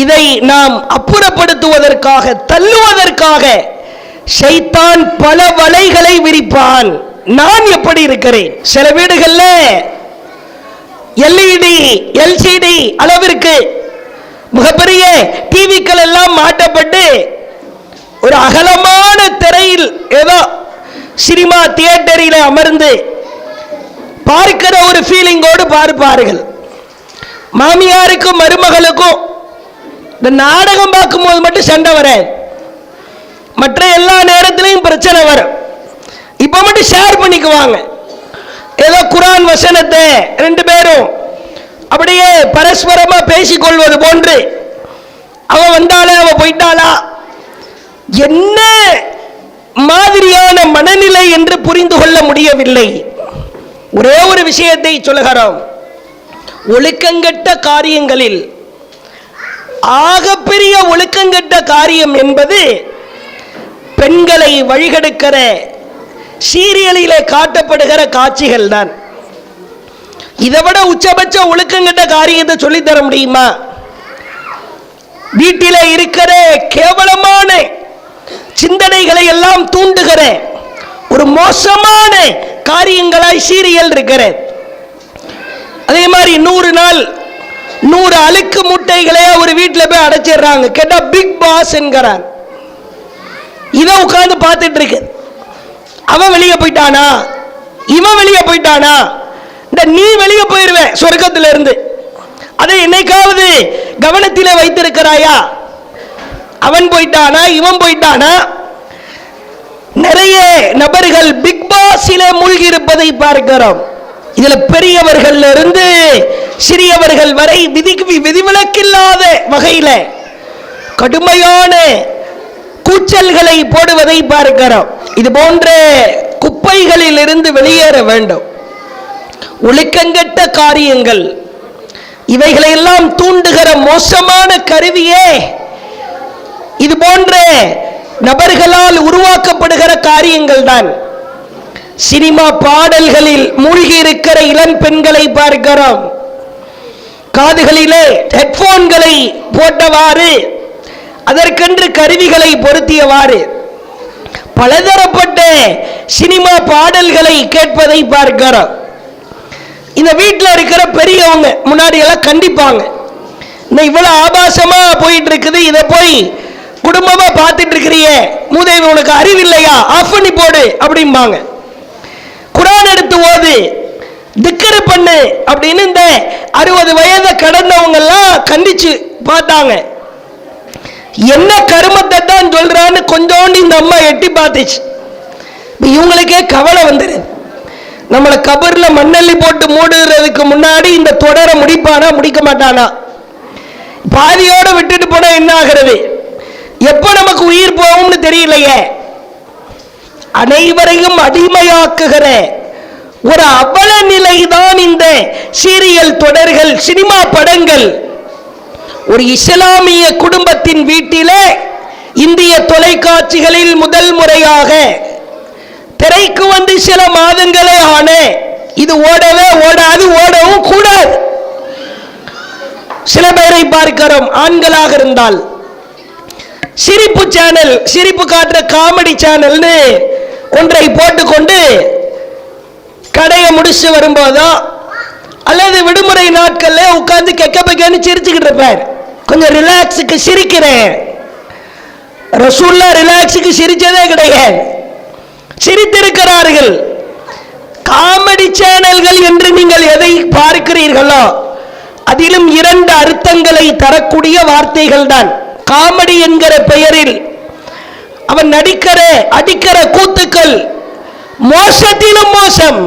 இதை நாம் அப்புறப்படுத்துவதற்காக, தள்ளுவதற்காக ஷைத்தான் பல வலைகளை விரிப்பான். நான் எப்படி இருக்கிறேன்? சில வீடுகளில் LED LCD அளவிற்கு மிகப்பெரிய டிவிக்கள் எல்லாம் மாட்டப்பட்டு ஒரு அகலமான திரையில் ஏதோ சினிமா தியேட்டரில் அமர்ந்து பார்க்கிற ஒரு ஃபீலிங்கோடு பார்ப்பார்கள். மாமியாருக்கும் மருமகளுக்கும் இந்த நாடகம் பார்க்கும்போது மட்டும் சண்டை வராது, மற்ற எல்லா நேரத்திலையும் பிரச்சனை வரும். இப்ப மட்டும் ஷேர் பண்ணிக்குவாங்க. ஏதோ குர்ஆன் வசனத்தை ரெண்டு பேரும் அப்படியே பரஸ்பரமா பேசிக்கொள்வது போன்று, அவன் வந்தாளா அவ போயிட்டாளா, என்ன மாதிரியான மனநிலை என்று புரிந்து கொள்ள முடியவில்லை. ஒரே ஒரு விஷயத்தை சொல்லுகிறோம், ஒழுக்கங்கெட்ட காரியங்களில் ஆகப்பெரிய ஒழுக்கங்கெட்ட காரியம் என்பது பெண்களை வழிகெடுக்கிற சீரியலிலே காட்டப்படுகிற காட்சிகள் தான். இதை விட உச்சபட்ச ஒழுக்கங்கெட்ட காரியத்தை சொல்லித்தர முடியுமா? வீட்டிலே இருக்கிற கேவலமான சிந்தனைகளை எல்லாம் தூண்டுகிற ஒரு மோசமான காரியங்களாய் சீரியல் இருக்கிறது. அதே மாதிரி 100 நாள் 100 அழுக்கு முட்டைகளை ஒரு வீட்டில் போய் அடைச்சிடுறாங்க. கேட்டா பிக் பாஸ் என்கிறான். இதை உட்கார்ந்து பார்த்துட்டு இருக்கு. அவன் வெளியே போயிட்டானா, இவன் வெளியே போயிட்டானா, இந்த நீ வெளியே போயிருவ சொர்க்கத்தில இருந்து. அதை என்னைக்காவது கவனத்திலே வைத்திருக்கிறாயா? அவன் போயிட்டானா, இவன் போயிட்டானா? நிறைய நபர்கள் பிக் பாஸிலே மூழ்கி இருப்பதை பார்க்கிறோம். இதுல பெரியவர்கள் இருந்து சிறியவர்கள் வரை விதிவிலக்கில்லாத வகையில கடுமையான கூச்சல்களை போடுவதை பார்க்கிறோம். இது போன்ற குப்பைகளில் இருந்து வெளியேற வேண்டும். ஒழுக்கங்கெட்ட காரியங்கள் இவைகளை எல்லாம் தூண்டுகிற மோசமான கருவியே இது போன்ற நபர்களால் உருவாக்கப்படுகிற காரியங்கள் தான். சினிமா பாடல்களில் மூழ்கி இருக்கிற இளம் பெண்களை பார்க்கிறோம். காதுகளிலே ஹெட்போன்களை போட்டவாறு, அதற்கென்று கருவிகளை பொருத்தியவாறு பலதரப்பட்ட சினிமா பாடல்களை கேட்பதை பார்க்கிறோம். இந்த வீட்டில் இருக்கிற பெரியவங்க முன்னாடி எல்லாம் கண்டிப்பாங்க, இந்த இவ்வளவு ஆபாசமா போயிட்டு இருக்குது, இதை போய் குடும்பமா பார்த்துட்டு இருக்கிறிய மூதேவி, உனக்கு அறிவில்லையா, ஆஃப் பண்ணி போடு அப்படிம்பாங்க. குர்ஆன் எடுத்து ஓது, திக்ர் பண்ணு அப்படின்னு இந்த 60 வயதை கடந்தவங்க எல்லாம் கண்டிச்சு பார்த்தாங்க. என்ன கருமத்தை தான் சொல்றான்னு கொஞ்சோண்டு இந்த அம்மா எட்டி பார்த்துச்சு. இவங்களுக்கே கவலை வந்துரு, நம்மளை கபர்ல மண்ணள்ளி போட்டு மூடுறதுக்கு முன்னாடி இந்த தொடரை முடிப்பானா முடிக்க மாட்டானா, பாதியோட விட்டுட்டு போனா என்ன ஆகிறது, எப்ப நமக்கு உயிர் போகும்னு தெரியலையே. அனைவரையும் அடிமையாக்குகிற ஒரு அவல நிலைதான் இந்த சீரியல் தொடர்கள், சினிமா படங்கள். ஒரு இஸ்லாமிய குடும்பத்தின் வீட்டிலே இந்திய தொலைக்காட்சிகளில் முதல் முறையாக திரைக்கு வந்து சில மாதங்களே ஆன, இது ஓடவே ஓடாது, ஓடவும் கூடாது. சில பேரை பார்க்கிறோம், ஆண்களாக இருந்தால் சிரிப்பு சேனல், சிரிப்பு காட்டுற காமெடி சேனல்னு ஒன்றை போட்டுக்கொண்டு கடையை முடிச்சு வரும்போதோ அல்லது விடுமுறை நாட்கள்ல உட்கார்ந்து கெக்க பக்கன்னு சிரிச்சுக்கிட்டு இருப்பார். கொஞ்சம் ரிலாக்ஸுக்கு சிரிக்கிறேன். ரசூல்லா ரிலாக்ஸுக்கு சிரிச்சதே கிடையாது, சிரித்திருக்கிறார்கள். காமெடி சேனல்கள் என்று நீங்கள் எதை பார்க்கிறீர்களோ அதிலும் 2 அர்த்தங்களை தரக்கூடிய வார்த்தைகள் தான். காமெடி என்கிற பெயரில் அவன் நடிக்கிற அடிக்கிற கூத்துக்கள் மோசத்திலும் மோசம்.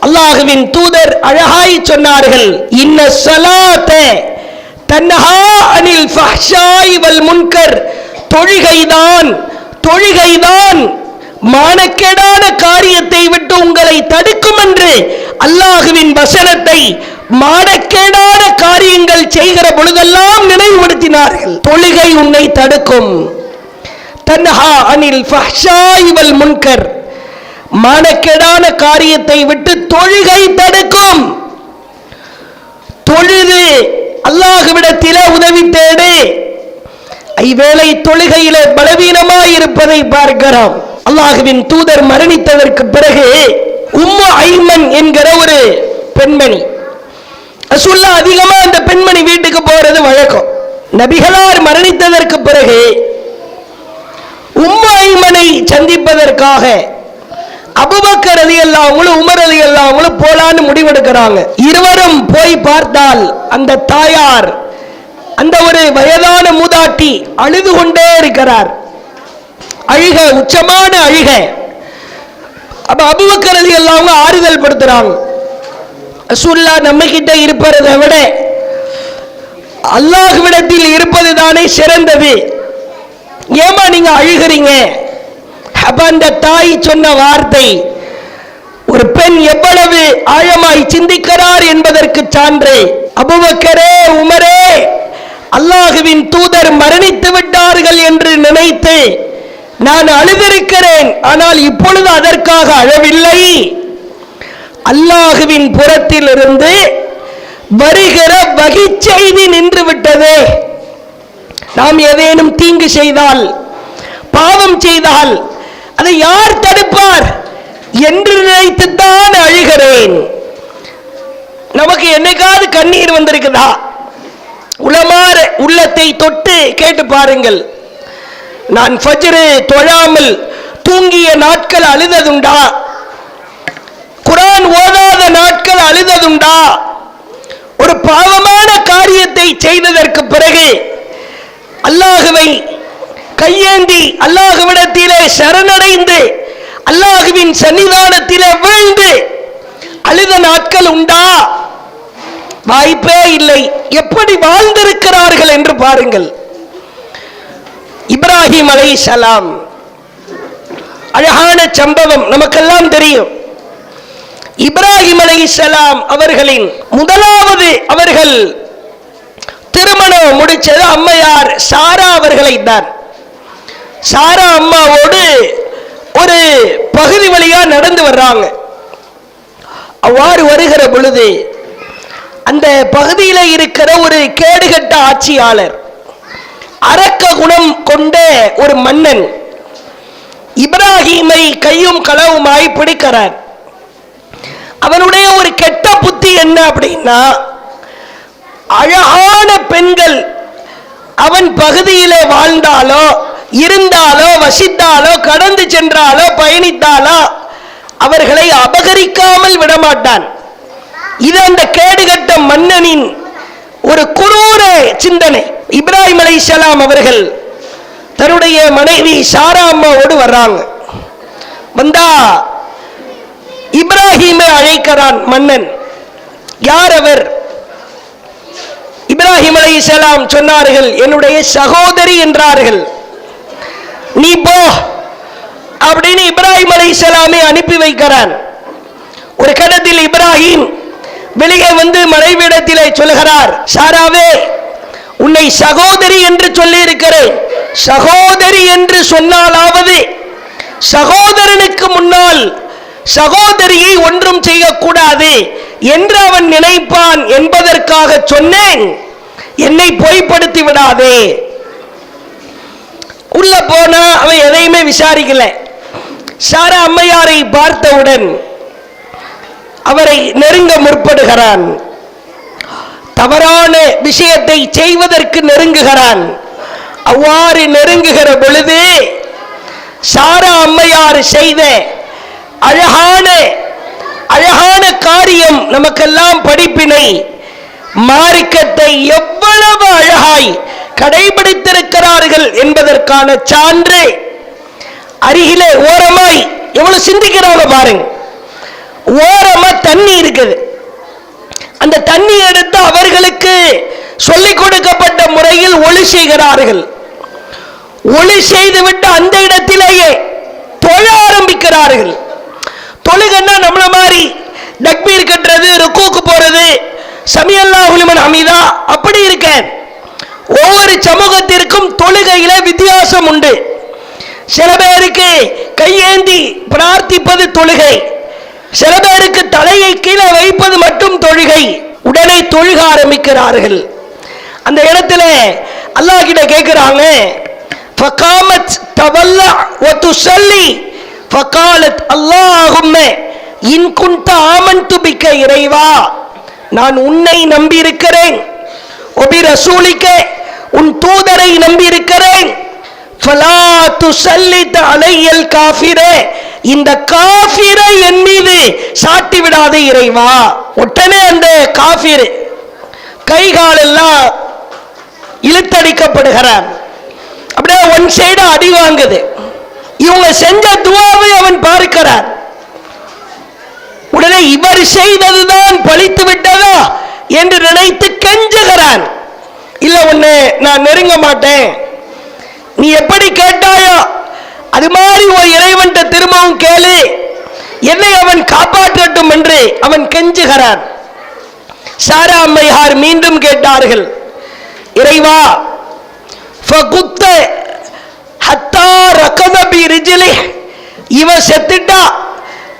அல்லாஹ்வின் தூதர் அழகாய் சொன்னார்கள், இன்ன ஸலாத்தை தன்ஹா அனில் ஃபஹ்ஷாய் வல் முன்கர். தொழுகைதான் மானக்கேடான காரியத்தை விட்டு உங்களை தடுக்கும் என்று அல்லாஹ்வின் வசனத்தை மானக்கேடான காரியங்கள் செய்கிற பொழுதெல்லாம் நினைவுபடுத்தினார்கள். தொழுகை உன்னை தடுக்கும். தன்ஹா அனில் ஃபஹ்ஷாய் வல் முன்கர், மானக்கேடான காரியத்தை விட்டு தொழுகை தடுக்கும். தொழுது அல்லாஹ்விடத்திலே உதவி தேடு. ஐவேளை தொழுகையிலே பலவீனமாய் இருப்பதை பார்க்கிறோம். அல்லாஹ்வின் தூதர் மரணித்ததற்கு பிறகு உம்மு ஐமன் என்கிற ஒரு பெண்மணி, ரசூலுல்லாஹ் அதிகமா அந்த பெண்மணி வீட்டுக்கு போறது வழக்கம். நபிகளார் மரணித்ததற்கு பிறகு உம்மு ஐமனை சந்திப்பதற்காக அபூபக்கர் ரலியல்லாஹு அன்ஹு உமர் ரலியல்லாஹு அன்ஹு போலான்னு முடிவெடுக்கிறாங்க. இருவரும் போய் பார்த்தால் அந்த தாயார், அந்த ஒரு வயதான மூதாட்டி அழுது கொண்டே இருக்கிறார். அழுக, உச்சமான அழுக. அப்ப அபூபக்கர் ரலியல்லாஹு அன்ஹு ஆறுதல் படுத்துறாங்க. ரசூலுல்லாஹ் நம்ம கிட்ட இருப்பதை விட அல்லாஹ்விடத்தில் இருப்பது தானே சிறந்தது, ஏமா நீங்க அழுகிறீங்க? அப்ப அந்த தாய் சொன்ன வார்த்தை ஒரு பெண் எவ்வளவு ஆழமாய் சிந்திக்கிறார் என்பதற்கு சான்று. அபூபக்கரே, உமரே, அல்லாஹுவின் தூதர் மரணித்து விட்டார்கள் என்று நினைத்து நான் அழுதிருக்கிறேன். ஆனால் இப்பொழுது அதற்காக அழவில்லை. அல்லாஹுவின் புறத்தில் இருந்து வருகிற வகை செய்தி நின்று விட்டது. நாம் ஏதேனும் தீங்கு செய்தால், பாவம் செய்தால் அதை யார் தடுப்பார் என்று நினைத்துத்தான் அழுகிறேன். நமக்கு என்னைக்காவது கண்ணீர் வந்திருக்குதா? உளமாற உள்ளத்தை தொட்டு கேட்டு பாருங்கள். நான் ஃபஜ்ர் தொழாமல் தூங்கிய நாட்கள் அழுததுண்டா? குர்ஆன் ஓதாத நாட்கள் அழுததுண்டா? ஒரு பாவமான காரியத்தை செய்ததற்கு பிறகு அல்லாஹுவை கையேந்தி அல்லாஹுவிடத்திலே சரணடைந்து அல்லாஹுவின் சன்னிதானத்திலே வீழ்ந்து அழுத நாட்கள் உண்டா? வாய்ப்பே இல்லை. எப்படி வாழ்ந்திருக்கிறார்கள் என்று பாருங்கள். இப்ராஹிம் அலைஹிஸ்ஸலாம், அழகான சம்பவம் நமக்கெல்லாம் தெரியும். இப்ராஹிம் அலைஹிஸ்ஸலாம் அவர்களின் முதலாவது அவர்கள் திருமணம் முடிச்சது அம்மையார் சாரா அவர்களை தான். சாரா அம்மாவோடு ஒரு பகுதி வழியா நடந்து வர்றாங்க. அவ்வாறு வருகிற பொழுது அந்த பகுதியில் இருக்கிற ஒரு கேடுகட்ட ஆட்சியாளர், அரக்க குணம் கொண்ட ஒரு மன்னன் இப்ராஹிமை கையும் களவுமாய் பிடிக்கிறார். அவனுடைய ஒரு கெட்ட புத்தி என்ன அப்படின்னா, அழகான பெண்கள் அவன் பகுதியிலே வாழ்ந்தாலோ இருந்தாலோ வசித்தாலோ கடந்து சென்றாலோ பயணித்தாலோ அவர்களை அபகரிக்காமல் விடமாட்டான். இது அந்த கேடுகட்ட மன்னனின் ஒரு குரூர சிந்தனை. இப்ராஹிம் அலைஹிஸ்ஸலாம் அவர்கள் தன்னுடைய மனைவி சாரா அம்மாவோடு வர்றாங்க. வந்தா இப்ராஹிமை அழைக்கிறான் மன்னன். யார் அவர்? இப்ராஹிம் அலைஹிஸ்ஸலாம் சொன்னார்கள், என்னுடைய சகோதரி என்றார்கள். நீ போ அப்படின்னு இப்ராஹிம் அலைஹிஸ்ஸலாமை அனுப்பி வைக்கிறான். ஒரு கட்டத்தில் இப்ராஹிம் வெளியே வந்து மனைவியிடத்திலே சொல்கிறார், சாராவே, உன்னை சகோதரி என்று சொல்லி இருக்கிறேன். சகோதரி என்று சொன்னாலாவது சகோதரனுக்கு முன்னால் சகோதரியை ஒன்றும் செய்யக்கூடாது என்று அவன் நினைப்பான் என்பதற்காக சொன்னேன். என்னை பொய்ப்படுத்தி விடாதே. உள்ள போனா அவன் எதையுமே விசாரிக்கல. சாரா அம்மையாரை பார்த்தவுடன் அவரை நெருங்க முற்படுகிறான். தவறான விஷயத்தை செய்வதற்கு நெருங்குகிறான். அவ்வாறு நெருங்குகிற பொழுது சாரா அம்மையார் செய்த அழகான அழகான காரியம் நமக்கெல்லாம் படிப்பினை. மார்க்கத்தை எவ்வளவு அழகாய் கடைபிடித்திருக்கிறார்கள் என்பதற்கான சான்று. அருகிலே ஓரமாய் எவ்வளவு சிந்திக்கிறாங்க பாருங்க. ஓரமா தண்ணி இருக்குது. அந்த தண்ணி எடுத்து அவர்களுக்கு சொல்லிக் கொடுக்கப்பட்ட முறையில் ஒளி செய்கிறார்கள். ஒளி செய்துவிட்டு அந்த இடத்திலேயே தொழ ஆரம்பிக்கிறார்கள். தொழுகன்னா நம்மள மாதிரி தக்பீர் கட்டுறது, ருக்கூக்கு போறது, சமி அல்லாஹு லிமன் ஹமீதா அப்படி இருக்க. ஒவ்வொரு சமூகத்திற்கும் தொழுகையில வித்தியாசம் உண்டு. சில பேருக்கு கையேந்தி பிரார்த்திப்பது தொழுகை, சில பேருக்கு தலையை கீழே வைப்பது மட்டும் தொழுகை. உடனே தொழுக ஆரம்பிக்கிறார்கள். அந்த இடத்துல அல்லாஹ் கிட்ட கேட்கிறாங்க, ஃபகாமத் தவல்லா வ துஸல்லி ஃபகாலத் அல்லாஹும்ம இன் குன்த ஆமன்து பிக்க, இறைவா நான் உன்னை நம்பி இருக்கிறேன், ஒபி ரசூலிக்க உன் தூதரை நம்பி இருக்கிறேன், ஃபலா துஸல்லித் அலையல் காஃபிரே இந்த காஃபிரை என் மீது சாட்டி விடாதே இறைவா. உடனே அந்த காஃபிர் கைகால் எல்லாம் இழுத்தடிக்கப்படுகிறான், அப்படியே ஒன் சைடு அடி வாங்குது. இவங்க செஞ்ச துவாவை அவன் பார்க்கிறான். உடனே இவர் செய்ததுதான் பழித்து விட்டதா என்று நினைத்து கெஞ்சுகிறான். இல்ல உன்னை நான் நெருங்க மாட்டேன், நீ எப்படி கேட்டாயோ அது மாதிரி ஒரு இறைவன் திரும்பவும் கேளு, என்னை அவன் காப்பாற்றட்டும் என்று அவன் கெஞ்சுகிறான். சாரா அம்மையார் மீண்டும் கேட்டார்கள், இறைவா ஃபகுத்த ஹத்தா ரகத பி ரிஜ்லி இவன் செத்துட்டா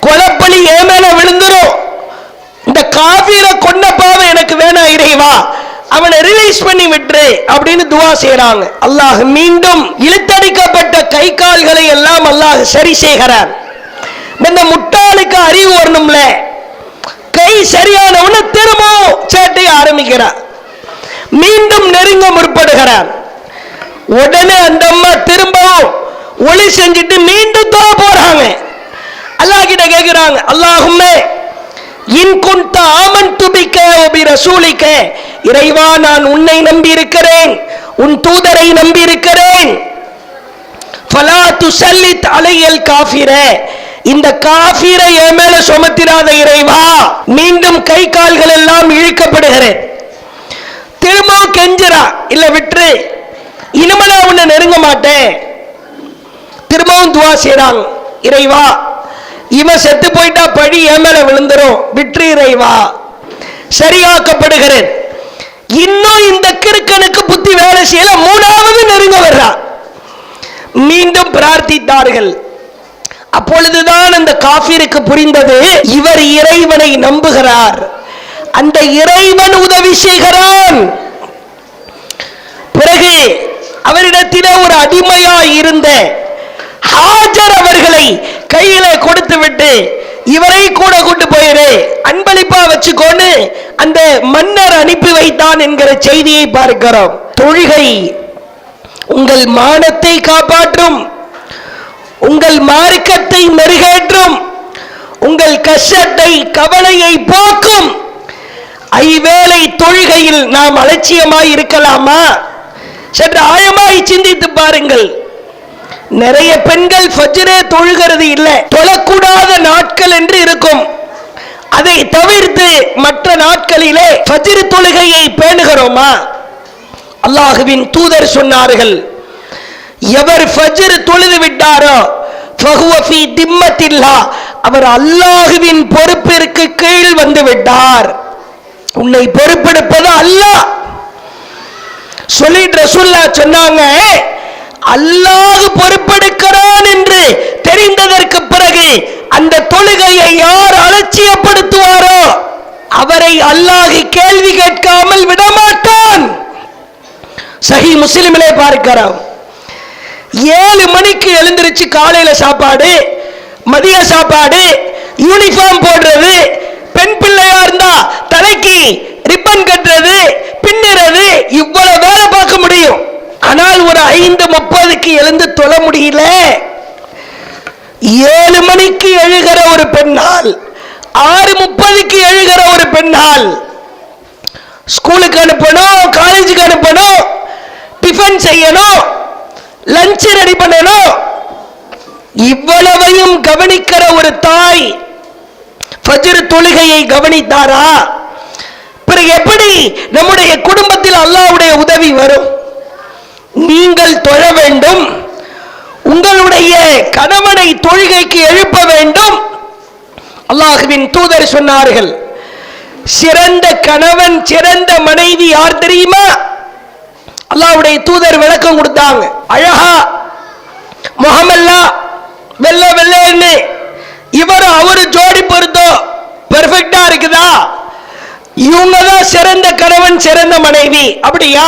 கொலப்பலி ஏ மேல விழுந்துரும், இந்த காஃபிரை கொன்ன பாவம் எனக்கு வேணாம் இறைவா, அவனை ரிலீஸ் பண்ணி விட்டுரு அப்படின்னு துவா செய்யறாங்க. அல்லாஹ் மீண்டும் இழுத்தடிக்கப்பட்ட கை கால்களை எல்லாம் அல்லாஹ் சரி செய்கிறான். இந்த முட்டாளுக்கு அறிவு வரணும்ல, கை சரியானவன திரும்பவும் சேட்டையை ஆரம்பிக்கிறான், மீண்டும் நெருங்க முற்படுகிறான். உடனே அந்த அம்மா திரும்பவும் ஒளி செஞ்சுட்டு மீண்டும் துவா போறாங்க. அல்லாஹ் கிட்ட கேட்கிறாங்க, அல்லாஹும்மே இன் குன்த ஆமன்து பிக வ பி ரசூலிக இறைவா நான் உன்னை நம்பி இருக்கிறேன், உன் தூதரை நம்பி இருக்கிறேன், ஃபலா துஸல்லித் அலையல் காஃபிரே இந்த காஃபிரை என் மேல சுமத்திராத இறைவா. மீண்டும் கை கால்கள் எல்லாம் இழுக்கப்படுகிறேன். திரும்பவும் கெஞ்சுறா, இல்ல விட்டுரு, இனிமே நான் உன்னை நெருங்க மாட்டேன். திரும்பவும் துவா செய்றாங்க, இறைவா இவன் செத்து போயிட்டா பழி என் மேல விழுந்துரும், விட்டு இறைவா. சரியாக்கப்படுகிறேன். இன்னும் இந்த கிறுக்கனுக்கு புத்தி வேலை செய்யல, மூணாவது நெருங்க வர்றா. மீண்டும் பிரார்த்தித்தார்கள். அப்பொழுதுதான் அந்த காஃபிருக்கு புரிந்தது, இவர் இறைவனை நம்புகிறார், அந்த இறைவன் உதவி செய்கிறான். பிறகு அவரிடத்திலே ஒரு அடிமையாய் இருந்த ஹாஜர் அவர்களை கையில கொடுத்து விட்டு இவரை கூட கூட்டு போயிரு, அன்பளிப்பா வச்சுக்கொண்டு அந்த மன்னர் அனுப்பி வைத்தான் என்கிற செய்தியை பார்க்கிறோம். தொழுகை உங்கள் மானத்தை காப்பாற்றும், உங்கள் மார்க்கத்தை மெருகேற்றும், உங்கள் கஷ்டத்தை கவலையை போக்கும். ஐவேளை தொழுகையில் நாம் அலட்சியமாய் இருக்கலாமா? சற்று ஆழமாய் சிந்தித்து பாருங்கள். நிறைய பெண்கள் ஃபஜ்ரே தொழுகிறது இல்லை, தொழக்கூடாத நாட்கள் என்று இருக்கும். அதை தவிர்த்து மற்ற நாட்களிலே ஃபஜ்ர் தொழுகையை பேணுகிறோமா? அல்லாஹ்வின் தூதர் சொன்னார்கள், எவர் ஃபஜ்ர் தொழுது விட்டாரோ ஃபஹுவ ஃபீ திம்மத்தில்லாஹ் அவர் அல்லாஹ்வின் பொறுப்பிற்கு கீழ் வந்து விட்டார். உன்னை பொறுப்பெடுப்பது அல்லாஹ். சொல்லிட்டு ரசூலுல்லாஹ் சொன்னாங்க, அல்லாஹ் பொறுப்பெடுக்கிறான் என்று தெரிந்ததற்கு பிறகு அந்த தொழுகையை யார் அலட்சியப்படுத்துவாரோ அவரை அல்லாஹ் கேள்வி கேட்காமல் விடமாட்டான். சஹீஹ் முஸ்லிமிலே பார்க்கிறோம். 7 மணிக்கு எழுந்திருச்சு காலையில சாப்பாடு, மதிய சாப்பாடு, யூனிஃபார்ம் போடுறது, பெண் பிள்ளையா இருந்தா தலைக்கு ரிப்பன் கட்டுறது, பின்னுறது, இவ்வளவு வேலை பார்க்க முடியும். ஆனால் ஒரு 5:30க்கு எழுந்து தொழ முடியல. 7 மணிக்கு எழுகிற ஒரு பெண்ணால், 6:30க்கு எழுகிற ஒரு பெண்ணால் ஸ்கூலுக்கு அனுப்பணும், காலேஜுக்கு அனுப்பணும், டிஃபன் செய்யணும், லஞ்ச் ரெடி பண்ணணும். இவ்வளவையும் கவனிக்கிற ஒரு தாய் ஃபஜ்ர் தொழுகையை கவனித்தாரா? பிறகு எப்படி நம்முடைய குடும்பத்தில் அல்லாஹ்வுடைய உதவி வரும்? நீங்கள் தொழ வேண்டும், உங்களுடைய கணவனை தொழுகைக்கு எழுப்ப வேண்டும். அல்லாஹ்வின் தூதர் சொன்னார்கள், சிறந்த கணவன் சிறந்த மனைவி யார் தெரியுமா? அல்லாஹ்வுடைய தூதர் விளக்கம் கொடுத்தாங்க. அழகா முகமல்லா வெள்ள வெள்ளன்னு இவர் அவரு ஜோடி பொருத்தம் பெர்ஃபெக்டா இருக்குதா? இவங்க தான் சிறந்த கணவன் சிறந்த மனைவி. அப்படியா?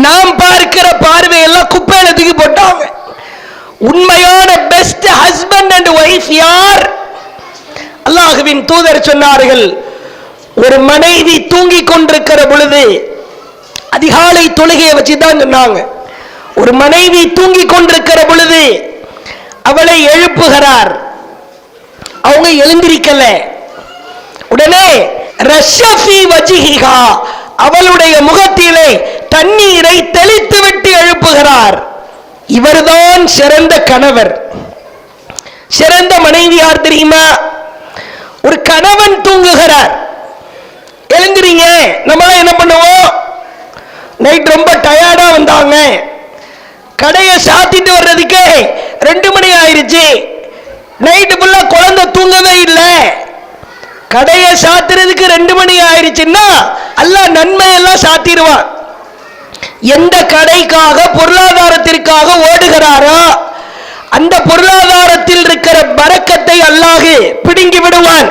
நாம் பார்க்கிற பார்வையெல்லாம் குப்பையில தூக்கி போட்டாங்க. உண்மையான பெஸ்ட் ஹஸ்பண்ட் அண்ட் ஒய்ஃப் யார்? அல்லாஹ்வின் தூதர் சொன்னார்கள், ஒரு மனைவி தூங்கிக் கொண்டிருக்கிற பொழுது, அதிகாலை தொழுகையை வச்சுதான் சொன்னாங்க. ஒரு மனைவி தூங்கிக் கொண்டிருக்கிற பொழுது அவளை எழுப்புகிறார். அவங்க எழுந்திருக்கல. உடனே ரஷஃபி வஜிஹா, அவளுடைய முகத்திலே தண்ணீரை தெளித்து விட்டு எழுப்புகிறார். இவர்தான் சிறந்த கணவர். சிறந்த மனைவி யார் தெரியுமா? ஒரு கணவன் தூங்குகிறார், எழுந்திரீங்க. நம்மளாம் என்ன பண்ணுவோம்? நைட் ரொம்ப டயர்டா வந்தாங்க, கடையை சாத்திட்டு வர்றதுக்கே 2 மணி ஆயிருச்சு, நைட்டு ஃபுல்லா குழந்தை தூங்கவே இல்லை, கடையை சாத்துறதுக்கு 2 மணி ஆயிருச்சுன்னா அல்லாஹ் நன்மையெல்லாம் சாத்திடுவான். எந்த கடைக்காக பொருளாதாரத்திற்காக ஓடுகிறாரோ அந்த பொருளாதாரத்தில் இருக்கிற பரக்கத்தை அல்லாஹ் பிடுங்கி விடுவான்.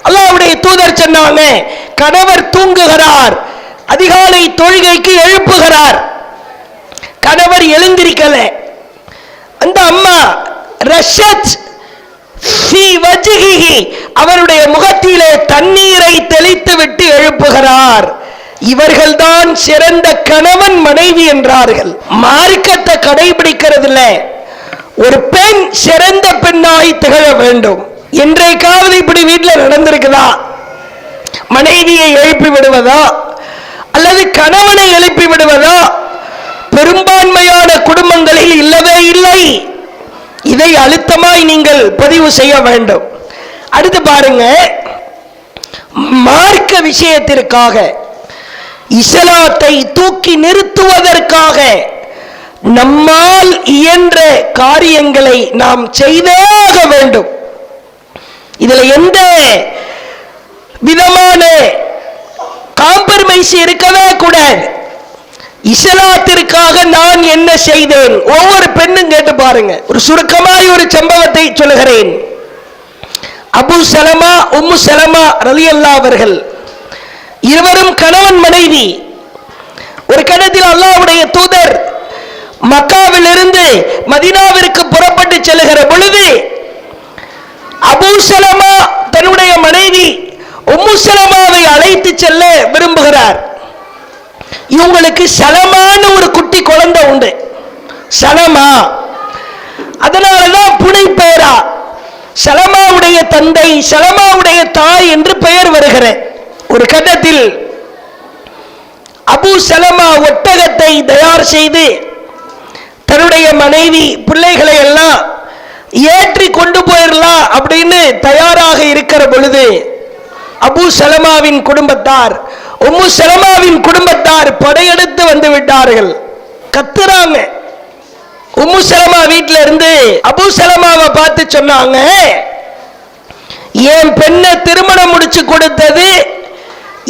அல்லாஹ்வுடைய தூதர் சொன்னாங்க, கணவர் தூங்குகிறார், அதிகாலை தொழுகைக்கு எழுப்புகிறார், கணவர் எழுந்திருக்கல. அந்த அம்மா ரஷத் ஃபீ வஜ்ஹிஹி, அவருடைய முகத்திலே தண்ணீரை தெளித்து விட்டு எழுப்புகிறார். இவர்கள்தான் சிறந்த கணவன் மனைவி என்றார்கள். மார்க்கத்தை கடைபிடிக்கிறதுல ஒரு பெண் சிறந்த பெண்ணாய் திகழ வேண்டும். என்றைக்காவது இப்படி வீட்டில் நடந்திருக்குதா? மனைவியை எழுப்பி விடுவதா அல்லது கணவனை எழுப்பி விடுவதா? பெரும்பான்மையான குடும்பங்களில் இல்லவே இல்லை. இதை அழுத்தமாய் நீங்கள் பதிவு செய்ய வேண்டும். அடுத்து பாருங்க, மார்க்க விஷயத்திற்காக, இஸ்லாத்தை தூக்கி நிறுத்துவதற்காக நம்மால் இயன்ற காரியங்களை நாம் செய்தாக வேண்டும். இதுல எந்த விதமான காம்ப்ரமைஸ் இருக்கவே கூடாது. இஸ்லாத்திற்காக நான் என்ன செய்தேன்? ஒவ்வொரு பெண்ணும் கேட்டு பாருங்க. ஒரு சுருக்கமாய் ஒரு சம்பவத்தை சொல்லுகிறேன். அபு சலமா, உம்மு சலமா ரலியல்லாஹு அவர்கள் இருவரும் கணவன் மனைவி. ஒரு கணத்தில் அல்லாஹ்வுடைய தூதர் மக்காவில் இருந்து மதீனாவிற்கு புறப்பட்டு செல்லுகிற பொழுது அபு சலமா தன்னுடைய மனைவி உம்மு சலமாவை அழைத்து செல்ல விரும்புகிறார். இவங்களுக்கு சலமான ஒரு குட்டி குழந்தை உண்டு, சலமா. அதனாலதான் புனை பெயரா சலமாவுடைய தந்தை, சலமாவுடைய தாய் என்று பெயர் வருகிற ஒரு கட்டத்தில் அபு சலமா ஒட்டகத்தை தயார் செய்து தன்னுடைய மனைவி பிள்ளைகளை எல்லாம் ஏற்றி கொண்டு போயிடலாம் அப்படின்னு தயாராக இருக்கிற பொழுது அபு சலமாவின் குடும்பத்தார், உம்மு சலமாவின் குடும்பத்தார் படையெடுத்து வந்து விட்டார்கள். கத்துறாங்க. உம்மு சலமா வீட்டில இருந்து அபு சலமாவை பார்த்து சொன்னாங்க, என் பெண்ணை திருமணம் முடிச்சு கொடுத்தது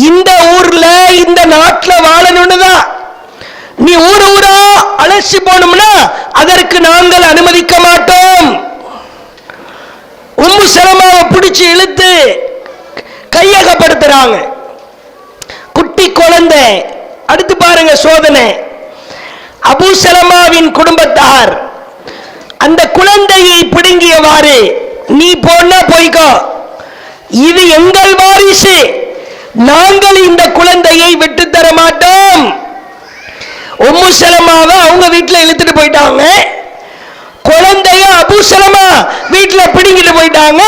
இந்த ஊர்ல இந்த நாட்டில் வாழணும்னு தான். நீ ஊர் ஊரா அழைச்சி போனோம்னா அதற்கு நாங்கள் அனுமதிக்க மாட்டோம். உம்மு சலமாவை பிடிச்சு இழுத்து கையகப்படுத்துறாங்க. குட்டி குழந்தை. அடுத்து பாருங்க சோதனை. அபு சலமாவின் குடும்பத்தார் அந்த குழந்தையை பிடுங்கியவாறு, நீ போனா போய்க்கோ, இது எங்கள் வாரிசு, நாங்கள் இந்த குழந்தையை விட்டு தர மாட்டோம். உம்மு சலமாவை அவங்க வீட்டில் இழுத்துட்டு போயிட்டாங்க. குழந்தைய அபு சலமா வீட்டில் பிடுங்கிட்டு போயிட்டாங்க.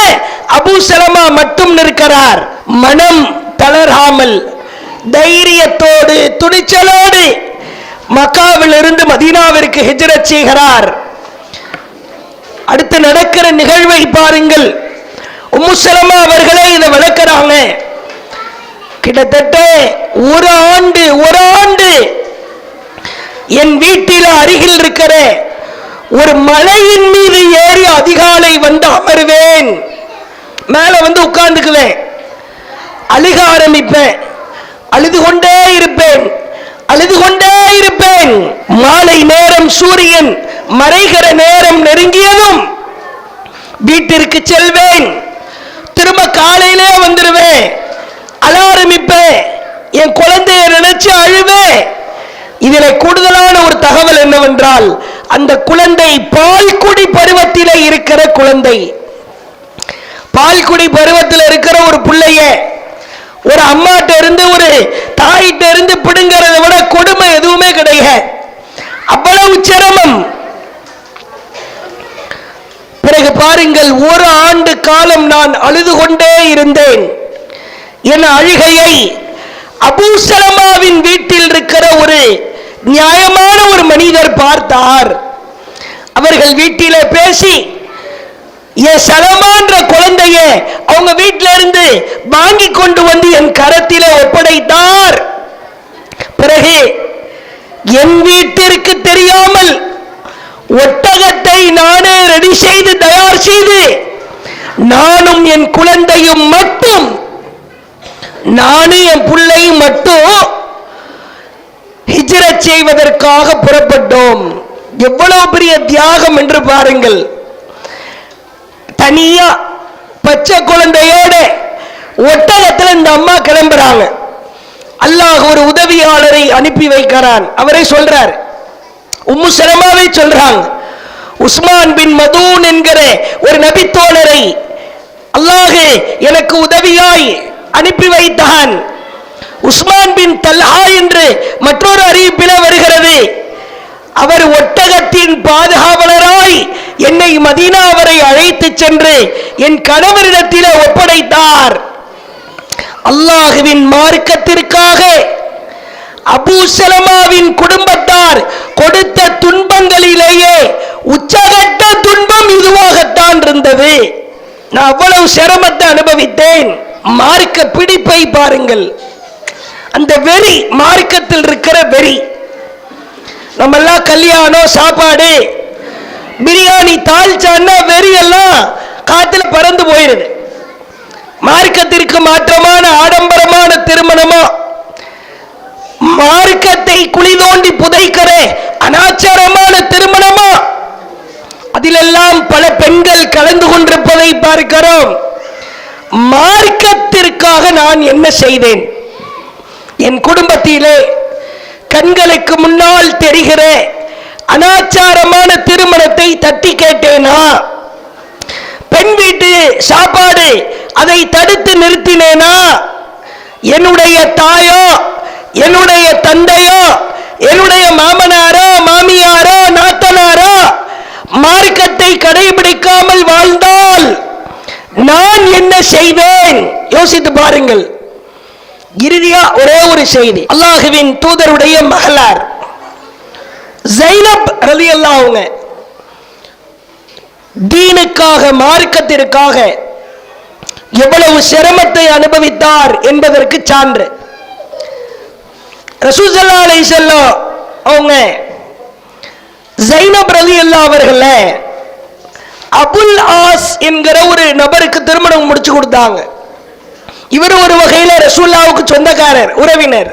அபு சலமா மட்டும் நிற்கிறார். மனம் தளராமல் தைரியத்தோடு துணிச்சலோடு மக்காவில் இருந்து மதீனாவிற்கு ஹிஜ்ரத் செய்கிறார். அடுத்து நடக்கிற நிகழ்வை பாருங்கள். உம்மு சலமா அவர்களே இதை விளக்குறாங்க. கிட்டத்தட்ட ஒரு ஆண்டு என் வீட்டில் அருகில் இருக்கிற ஒரு மலையின் மீது ஏறி அதிகாலை வந்து அமர்வேன், மேல வந்து உட்கார்ந்துக்குவேன், அழுக ஆரம்பிப்பேன், அழுது கொண்டே இருப்பேன். மாலை நேரம் சூரியன் மறைகிற நேரம் நெருங்கியதும் வீட்டிற்கு செல்வேன். திரும்ப காலையிலே வந்துடுவேன், அழ ஆரம்பிப்பேன், என் குழந்தைய நினைச்சு அழுவேன். இதில் கூடுதலான ஒரு தகவல் என்னவென்றால், அந்த குழந்தை பால்குடி பருவத்திலே இருக்கிற குழந்தை. பால்குடி பருவத்தில் இருக்கிற ஒரு பிள்ளைய ஒரு அம்மாட்ட இருந்து ஒரு தாயிட்ட இருந்து பிடுங்கிறத விட கொடுமை எதுவுமே கிடையாது. அவ்வளவு சிரமம். பிறகு பாருங்கள், ஒரு ஆண்டு காலம் நான் அழுது கொண்டே இருந்தேன். என் அழுகையை அபூ சலமாவின் வீட்டில் இருக்கிற ஒரு நியாயமான ஒரு மனிதர் பார்த்தார். அவர்கள் வீட்டிலே பேசி என் சலமான்ற குழந்தைய அவங்க வீட்டில இருந்து வாங்கி கொண்டு வந்து என் கரத்திலே ஒப்படைத்தார். பிறகு என் வீட்டிற்கு தெரியாமல் ஒட்டகத்தை நானே ரெடி செய்து தயார் செய்து நானும் என் குழந்தையும் மட்டும், நானும் என் பிள்ளையும் மட்டும் ஹிஜ்ரத் செய்வதற்காக புறப்பட்டோம். எவ்வளவு பெரிய தியாகம் என்று பாருங்கள். தனியா பச்சை குழந்தையோட ஒட்டகத்தில் இந்த அம்மா கிளம்புறாங்க. அல்லாஹ் ஒரு உதவியாளரை அனுப்பி வைக்கிறான். அவரை சொல்றார், உம்மு சலமாவை சொல்றாங்க, உஸ்மான் பின் மதூன் என்கிற ஒரு நபித்தோழரை அல்லாஹ் எனக்கு உதவியாய் அனுப்பி வைத்தான். உஸ்மான் பின் தல்ஹா என்று மற்றொரு அறிவிப்பில் வருகிறது. அவர் ஒட்டகத்தின் பாதுகாவலராய் என்னை மதீனா வரை அழைத்து சென்று என் கணவரிடத்தில் ஒப்படைத்தார். அல்லாஹ்வின் மார்க்கத்திற்காக அபூ சலமாவின் குடும்பத்தார் கொடுத்த துன்பங்களிலேயே உச்சகட்ட துன்பம் இதுவாகத்தான் இருந்தது. நான் அவ்வளவு சிரமத்தை அனுபவித்தேன். மார்க்க பிடிப்பை பாருங்கள், அந்த வெறி, மார்க்கத்தில் இருக்கிற வெறி. நம்ம எல்லாம் கல்யாணம், சாப்பாடு, பிரியாணி, தால்ச்சான்னா வெறி எல்லாம் காத்துல பறந்து போயிருது. மார்க்கத்திற்கு மாற்றமான ஆடம்பரமான திருமணமோ, மார்க்கத்தை குழி தோண்டி புதைக்கிற அனாச்சாரமான திருமணமோ, அதிலெல்லாம் பல பெண்கள் கலந்து கொண்டிருப்பதை பார்க்கிறோம். மார்க்கத்திற்காக நான் என்ன செய்தேன்? என் குடும்பத்திலே கண்களுக்கு முன்னால் தெரிகிற அனாச்சாரமான திருமணத்தை தட்டி கேட்டேனா? பெண் வீட்டு சாப்பாடு அதை தடுத்து நிறுத்தினேனா? என்னுடைய தாயோ, என்னுடைய தந்தையோ, என்னுடைய மாமனாரோ, மாமியாரோ, நாத்தனாரோ மார்க்கத்தை கடைபிடிக்காமல் வாழ்ந்தால் நான் என்ன செய்வேன்? யோசித்து பாருங்கள். இறுதியா ஒரே ஒரு செய்தி. அல்லாஹ்வின் தூதருடைய மகளார் ஸைனப் ரலியல்லாஹு அன்ஹா தீனுக்காக, மார்க்கத்திற்காக எவ்வளவு சிரமத்தை அனுபவித்தார் என்பதற்கு சான்று. ரசூல் ஸல்லல்லாஹு அலைஹி வஸல்லம் அவங்க ஸைனப் ரலியல்லாஹு அவர்கள அபுல் ஆஸ் என்கிற ஒரு நபருக்கு திருமணம் முடிச்சு கொடுத்தாங்க. இவர் ஒரு வகையில ரசூலுல்லாஹ்வுக்கு சொந்தக்காரர், உறவினர்.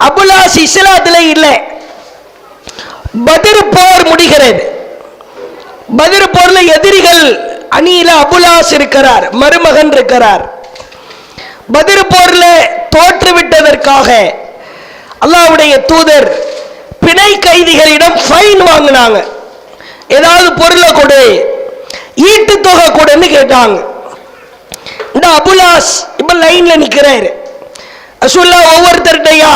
அபுல் ஆஸ் இஸ்லாத்திலே இல்லை. பத்ர் போர் முடிகிறது. பத்ர் போர்ல எதிரிகள் அணியில அபுல் ஆஸ் இருக்கிறார், மருமகன் இருக்கிறார். பத்ர் போர்ல தோற்றுவிட்டதற்காக அல்லாஹ்வுடைய தூதர் பிணை கைதிகளிடம் ஃபைன் வாங்கினாங்க. ஏதாவது பொருளை கொடு, ஈட்டு தொகை கொடுன்னு கேட்டாங்க. இந்த அபுல் ஆஸ் இப்ப லைன்ல நிக்கிறாரு. ரசூலுல்லாஹ் ஒவ்வொருத்தர்கிட்டயா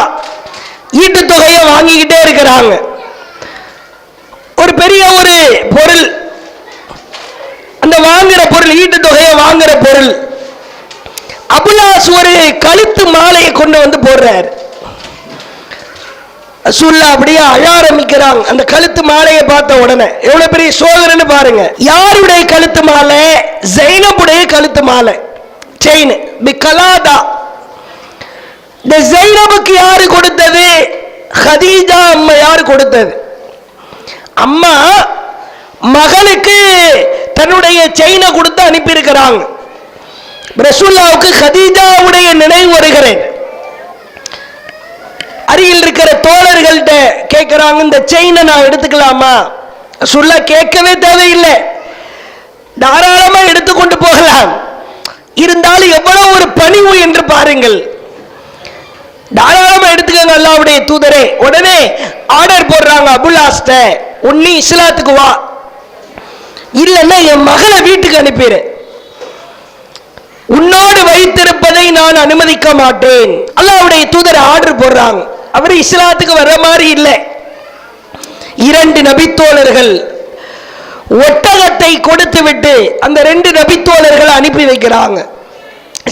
ஈட்டு தொகையை வாங்கிக்கிட்டே இருக்கிறாங்க. ஒரு பெரிய ஒரு பொருள், அந்த வாங்குற பொருள், ஈட்டு தொகையை வாங்குற பொருள், அபுல் ஆஸ் ஒரு கழுத்து மாலையை கொண்டு வந்து போடுறார். ரசூலுல்லாஹ் அப்படியே அழ ஆரம்பிக்கிறாங்க. அந்த கழுத்து மாலையை பார்த்த உடனே எவ்வளவு பெரிய சோதனைன்னு பாருங்க. யாருடைய கழுத்து மாலை? ஸைனபுடைய கழுத்து மாலை, செயின் பிகலாதா. இந்த ஸைனபுக்கு யாரு கொடுத்தது? ஹதீஜா அம்மா யாரு கொடுத்தது? அம்மா மகளுக்கு தன்னுடைய செயினை கொடுத்து அனுப்பி இருக்கிறாங்க. ரசூலுல்லாஹ்வுக்கு ஹதீஜாவுடைய நினைவு வருகிறது. அருகில் இருக்கிற தோழர்கள்ட்ட கேட்கிறாங்க, இந்த செயினை நான் எடுத்துக்கலாமா? ரசூலுல்லாஹ் கேட்கவே தேவையில்லை, தாராளமா எடுத்துக்கொண்டு போகலாம். இருந்தாலும் எவ்வளவு ஒரு பணிவு என்று பாருங்கள். தாராளமா எடுத்துக்கங்க அல்லாஹ்வுடைய தூதரே. உடனே ஆர்டர் போடுறாங்க அபுல் ஆஸ்ட, உன்னி இஸ்லாத்துக்கு வா, இல்லைன்னா என் மகளை வீட்டுக்கு அனுப்பிடு. உன்னோடு வைத்திருப்பதை நான் அனுமதிக்க மாட்டேன். அல்லாஹ்வுடைய தூதர் ஆர்டர் போடுறாங்க. அவர் இஸ்லாத்துக்கு வர மாதிரி இல்லை. 2 நபித்தோழர்கள் ஒட்டகத்தை கொடுத்து விட்டு அந்த 2 நபித்தோழர்களை அனுப்பி வைக்கிறாங்க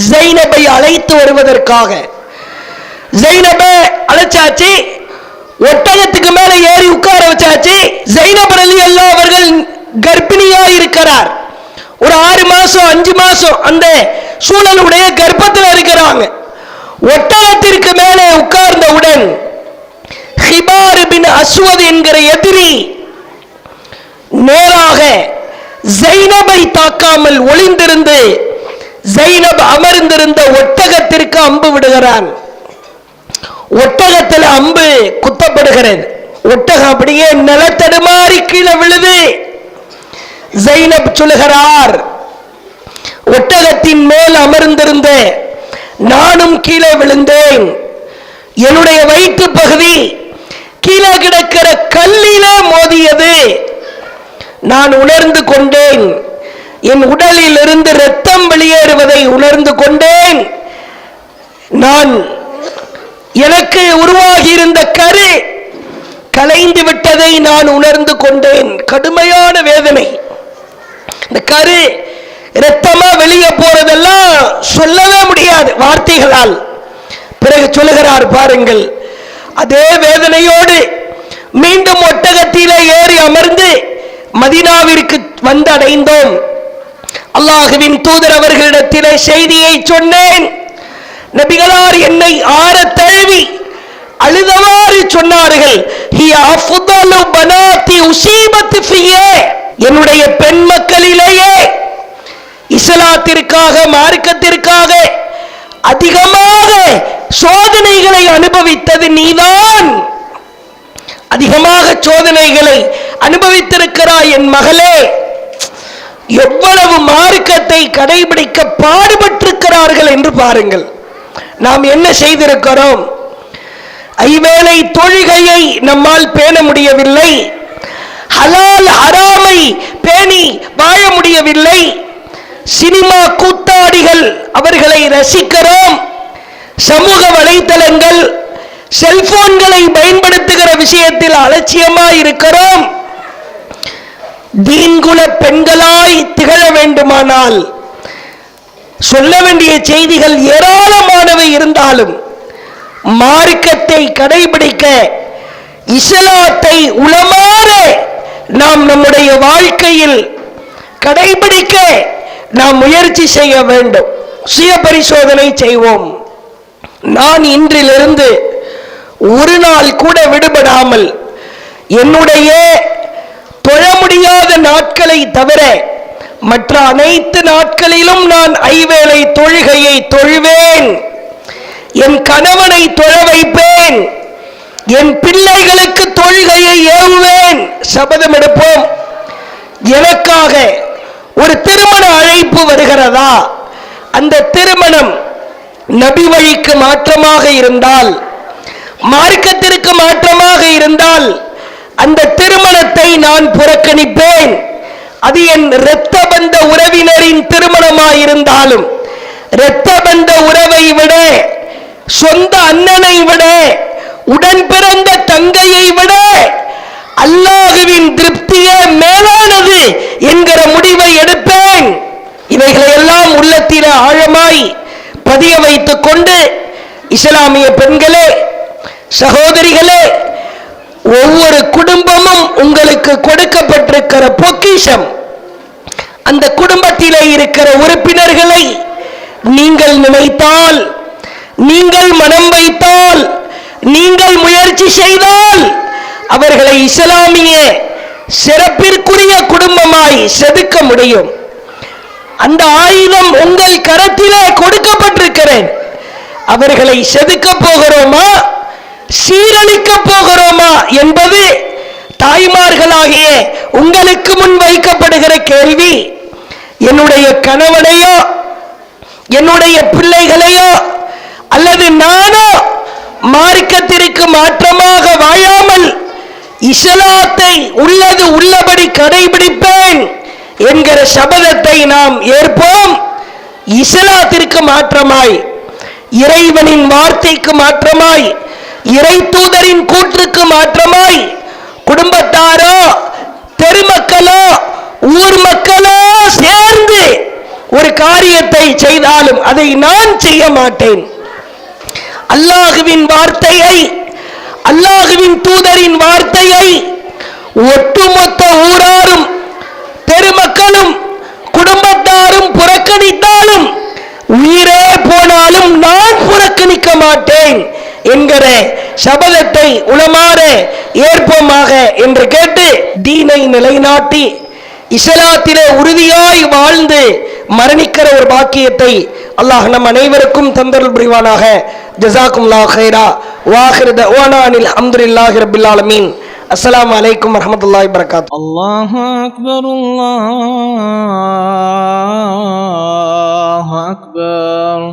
ஜைனபை அழைத்து வருவதற்காக. ஜைனபை அழைச்சாச்சு, ஒட்டகத்துக்கு மேல ஏறி உட்கார வச்சாச்சு. ஜைனப் ரலியல்லாஹு அவர்கள் கர்ப்பிணியா இருக்கிறார். ஒரு 6 மாசம் 5 மாசம் அந்த சூழலுடைய கர்ப்பத்தில் இருக்கிறாங்க. ஒட்டகத்திற்கு மேலே உட்கார்ந்தவுடன் ஹிபார் பின் அஸ்வத் என்கிற எதிரி நேராக ஜைனபை தாக்காமல் ஒளிந்திருந்து ஜைனப் அமர்ந்திருந்த ஒட்டகத்திற்கு அம்பு விடுகிறான். ஒட்டகத்தில் அம்பு குத்தப்படுகிறது. ஒட்டகம் அப்படியே நிலத்தடுமாறி கீழே விழுது. ஜைனப் சொல்லுகிறார், ஒட்டகத்தின் மேல் அமர்ந்திருந்த நானும் கீழே விழுந்தேன். என்னுடைய வயிற்று பகுதி கீழே கிடக்கிற கல்லிலே மோதியது. நான் உணர்ந்து கொண்டேன். என் உடலில் இருந்து இரத்தம் வெளியேறுவதை உணர்ந்து கொண்டேன். நான் எனக்கு உருவாகி இருந்த கரு கலைந்து விட்டதை நான் உணர்ந்து கொண்டேன். கடுமையான வேதனை. இந்த கரு இரத்தமா வெளியே போறதெல்லாம் சொல்லவே முடியாது வார்த்தைகளால். பிறகு சொல்லுகிறார் பாருங்கள், அதே வேதனையோடு மீண்டும் ஒட்டகத்திலே ஏறி அமர்ந்து மதீனாவிற்கு வந்தடைந்தோம். அல்லாஹ்வின் தூதர் அவர்களிடத்திலே செய்தியை சொன்னேன். நபிகளார் என்னை ஆற தழுவி அழுதவாறு சொன்னார்கள், என்னுடைய பெண் மக்களிலேயே இஸ்லாத்திற்காக மார்க்கத்திற்காக அதிகமாக சோதனைகளை அனுபவித்தது நீதான். அதிகமாக சோதனைகளை அனுபவித்திருக்கிறாய் என் மகளே. எவ்வளவு மார்க்கத்தை கடைபிடிக்க பாடுபட்டிருக்கிறார்கள் என்று பாருங்கள். நாம் என்ன செய்திருக்கிறோம்? ஐவேளை தொழுகையை நம்மால் பேண முடியவில்லை. ஹலால் ஹராமை பேணி வாழ முடியவில்லை. சினிமா கூத்தாடிகள் அவர்களை ரசிக்கிறோம். சமூக வலைத்தளங்கள் செல்போன்களை பயன்படுத்துகிற விஷயத்தில் அலட்சியமாய் இருக்கிறோம். தீன்குல பெண்களாய் திகழ வேண்டுமானால் சொல்ல வேண்டிய செய்திகள் ஏராளமானவை இருந்தாலும் மார்க்கத்தை கடைபிடிக்க இஸ்லாத்தை உளமாற நாம் நம்முடைய வாழ்க்கையில் கடைபிடிக்க நாம் முயற்சி செய்ய வேண்டும். சுய பரிசோதனை செய்வோம். நான் இன்றிலிருந்து ஒரு நாள் கூட விடுபடாமல் என்னுடைய தொழ முடியாத நாட்களை தவிர மற்ற அனைத்து நாட்களிலும் நான் ஐவேளை தொழுகையை தொழுவேன். என் கணவனை தொழ வைப்பேன். என் பிள்ளைகளுக்கு தொழுகையை ஏவுவேன். சபதம் எடுப்போம். எனக்காக ஒரு திருமண அழைப்பு வருகிறதா? அந்த திருமணம் நபி வழிக்கு மாற்றமாக இருந்தால், மார்க்கத்திற்கு மாற்றமாக இருந்தால் அந்த திருமணத்தை நான் புறக்கணிப்பேன். அது என் இரத்த பந்த உறவினரின் திருமணமாயிருந்தாலும், இரத்த பந்த உறவை விட, சொந்த அண்ணனை விட, உடன் பிறந்த தங்கையை விட அல்லாஹ்வின் திருப்தியே மேலானது என்கிற முடிவை எடுப்பேன். இவைகளை எல்லாம் உள்ளத்தில ஆழமாய் பதிய வைத்துக் கொண்டு, இஸ்லாமிய பெண்களே, சகோதரிகளே, ஒவ்வொரு குடும்பமும் உங்களுக்கு கொடுக்கப்பட்டிருக்கிற பொக்கிஷம். அந்த குடும்பத்திலே இருக்கிற உறுப்பினர்களை நீங்கள் நினைத்தால், நீங்கள் மனம் வைத்தால், நீங்கள் முயற்சி செய்தால் அவர்களை இஸ்லாமிய சிறப்பிற்குரிய குடும்பமாய் செதுக்க முடியும். அந்த ஆயுதம் உங்கள் கரத்திலே கொடுக்கப்பட்டிருக்கிறேன். அவர்களை செதுக்க போகிறோமா, சீரழிக்க போகிறோமா என்பது தாய்மார்களாகிய உங்களுக்கு முன் வைக்கப்படுகிற கேள்வி. என்னுடைய கணவனையோ என்னுடைய பிள்ளைகளையோ அல்லது நானோ மார்க்கத்திற்கு மாற்றமாக வாழாமல் இஸ்லாத்தை உள்ளது உள்ளபடி கடைபிடிப்பேன் என்கிற சபதத்தை நாம் ஏற்போம். இஸ்லாத்திற்கு மாற்றமாய், இறைவனின் வார்த்தைக்கு மாற்றமாய், இறை தூதரின் கூற்றுக்கு மாற்றமாய் குடும்பத்தாரோ, தெருமக்களோ, ஊர் மக்களோ சேர்ந்து ஒரு காரியத்தை செய்தாலும் அதை நான் செய்ய மாட்டேன். அல்லாஹுவின் வார்த்தையை, அல்லாஹுவின் தூதரின் வார்த்தையை ஒட்டுமொத்த ஊராரும், பெருமக்களும், குடும்பத்தாரும் புறக்கணித்தாலும், உயிரே போனாலும் நான் புறக்கணிக்க மாட்டேன் என்கிற சபதத்தை உளமாற ஏற்போமாக என்று கேட்டு, தீனை நிலைநாட்டி இஸ்லாத்திலே உறுதியாய் வாழ்ந்து மரணிக்கிற ஒரு பாக்கியத்தை அல்லாஹ் நம் அனைவருக்கும் தந்தருள் புரிவானாக. ஜஸாக்குமுல்லாஹ் கைரா. வாஹிரு தஅவானா அனில் ஹம்துலில்லாஹி ரப்பில் ஆலமீன். அஸ்ஸலாமு அலைக்கும் வரஹ்மத்துல்லாஹி வபரகாத்துஹு. அல்லாஹு அக்பர், அல்லாஹு அக்பர்.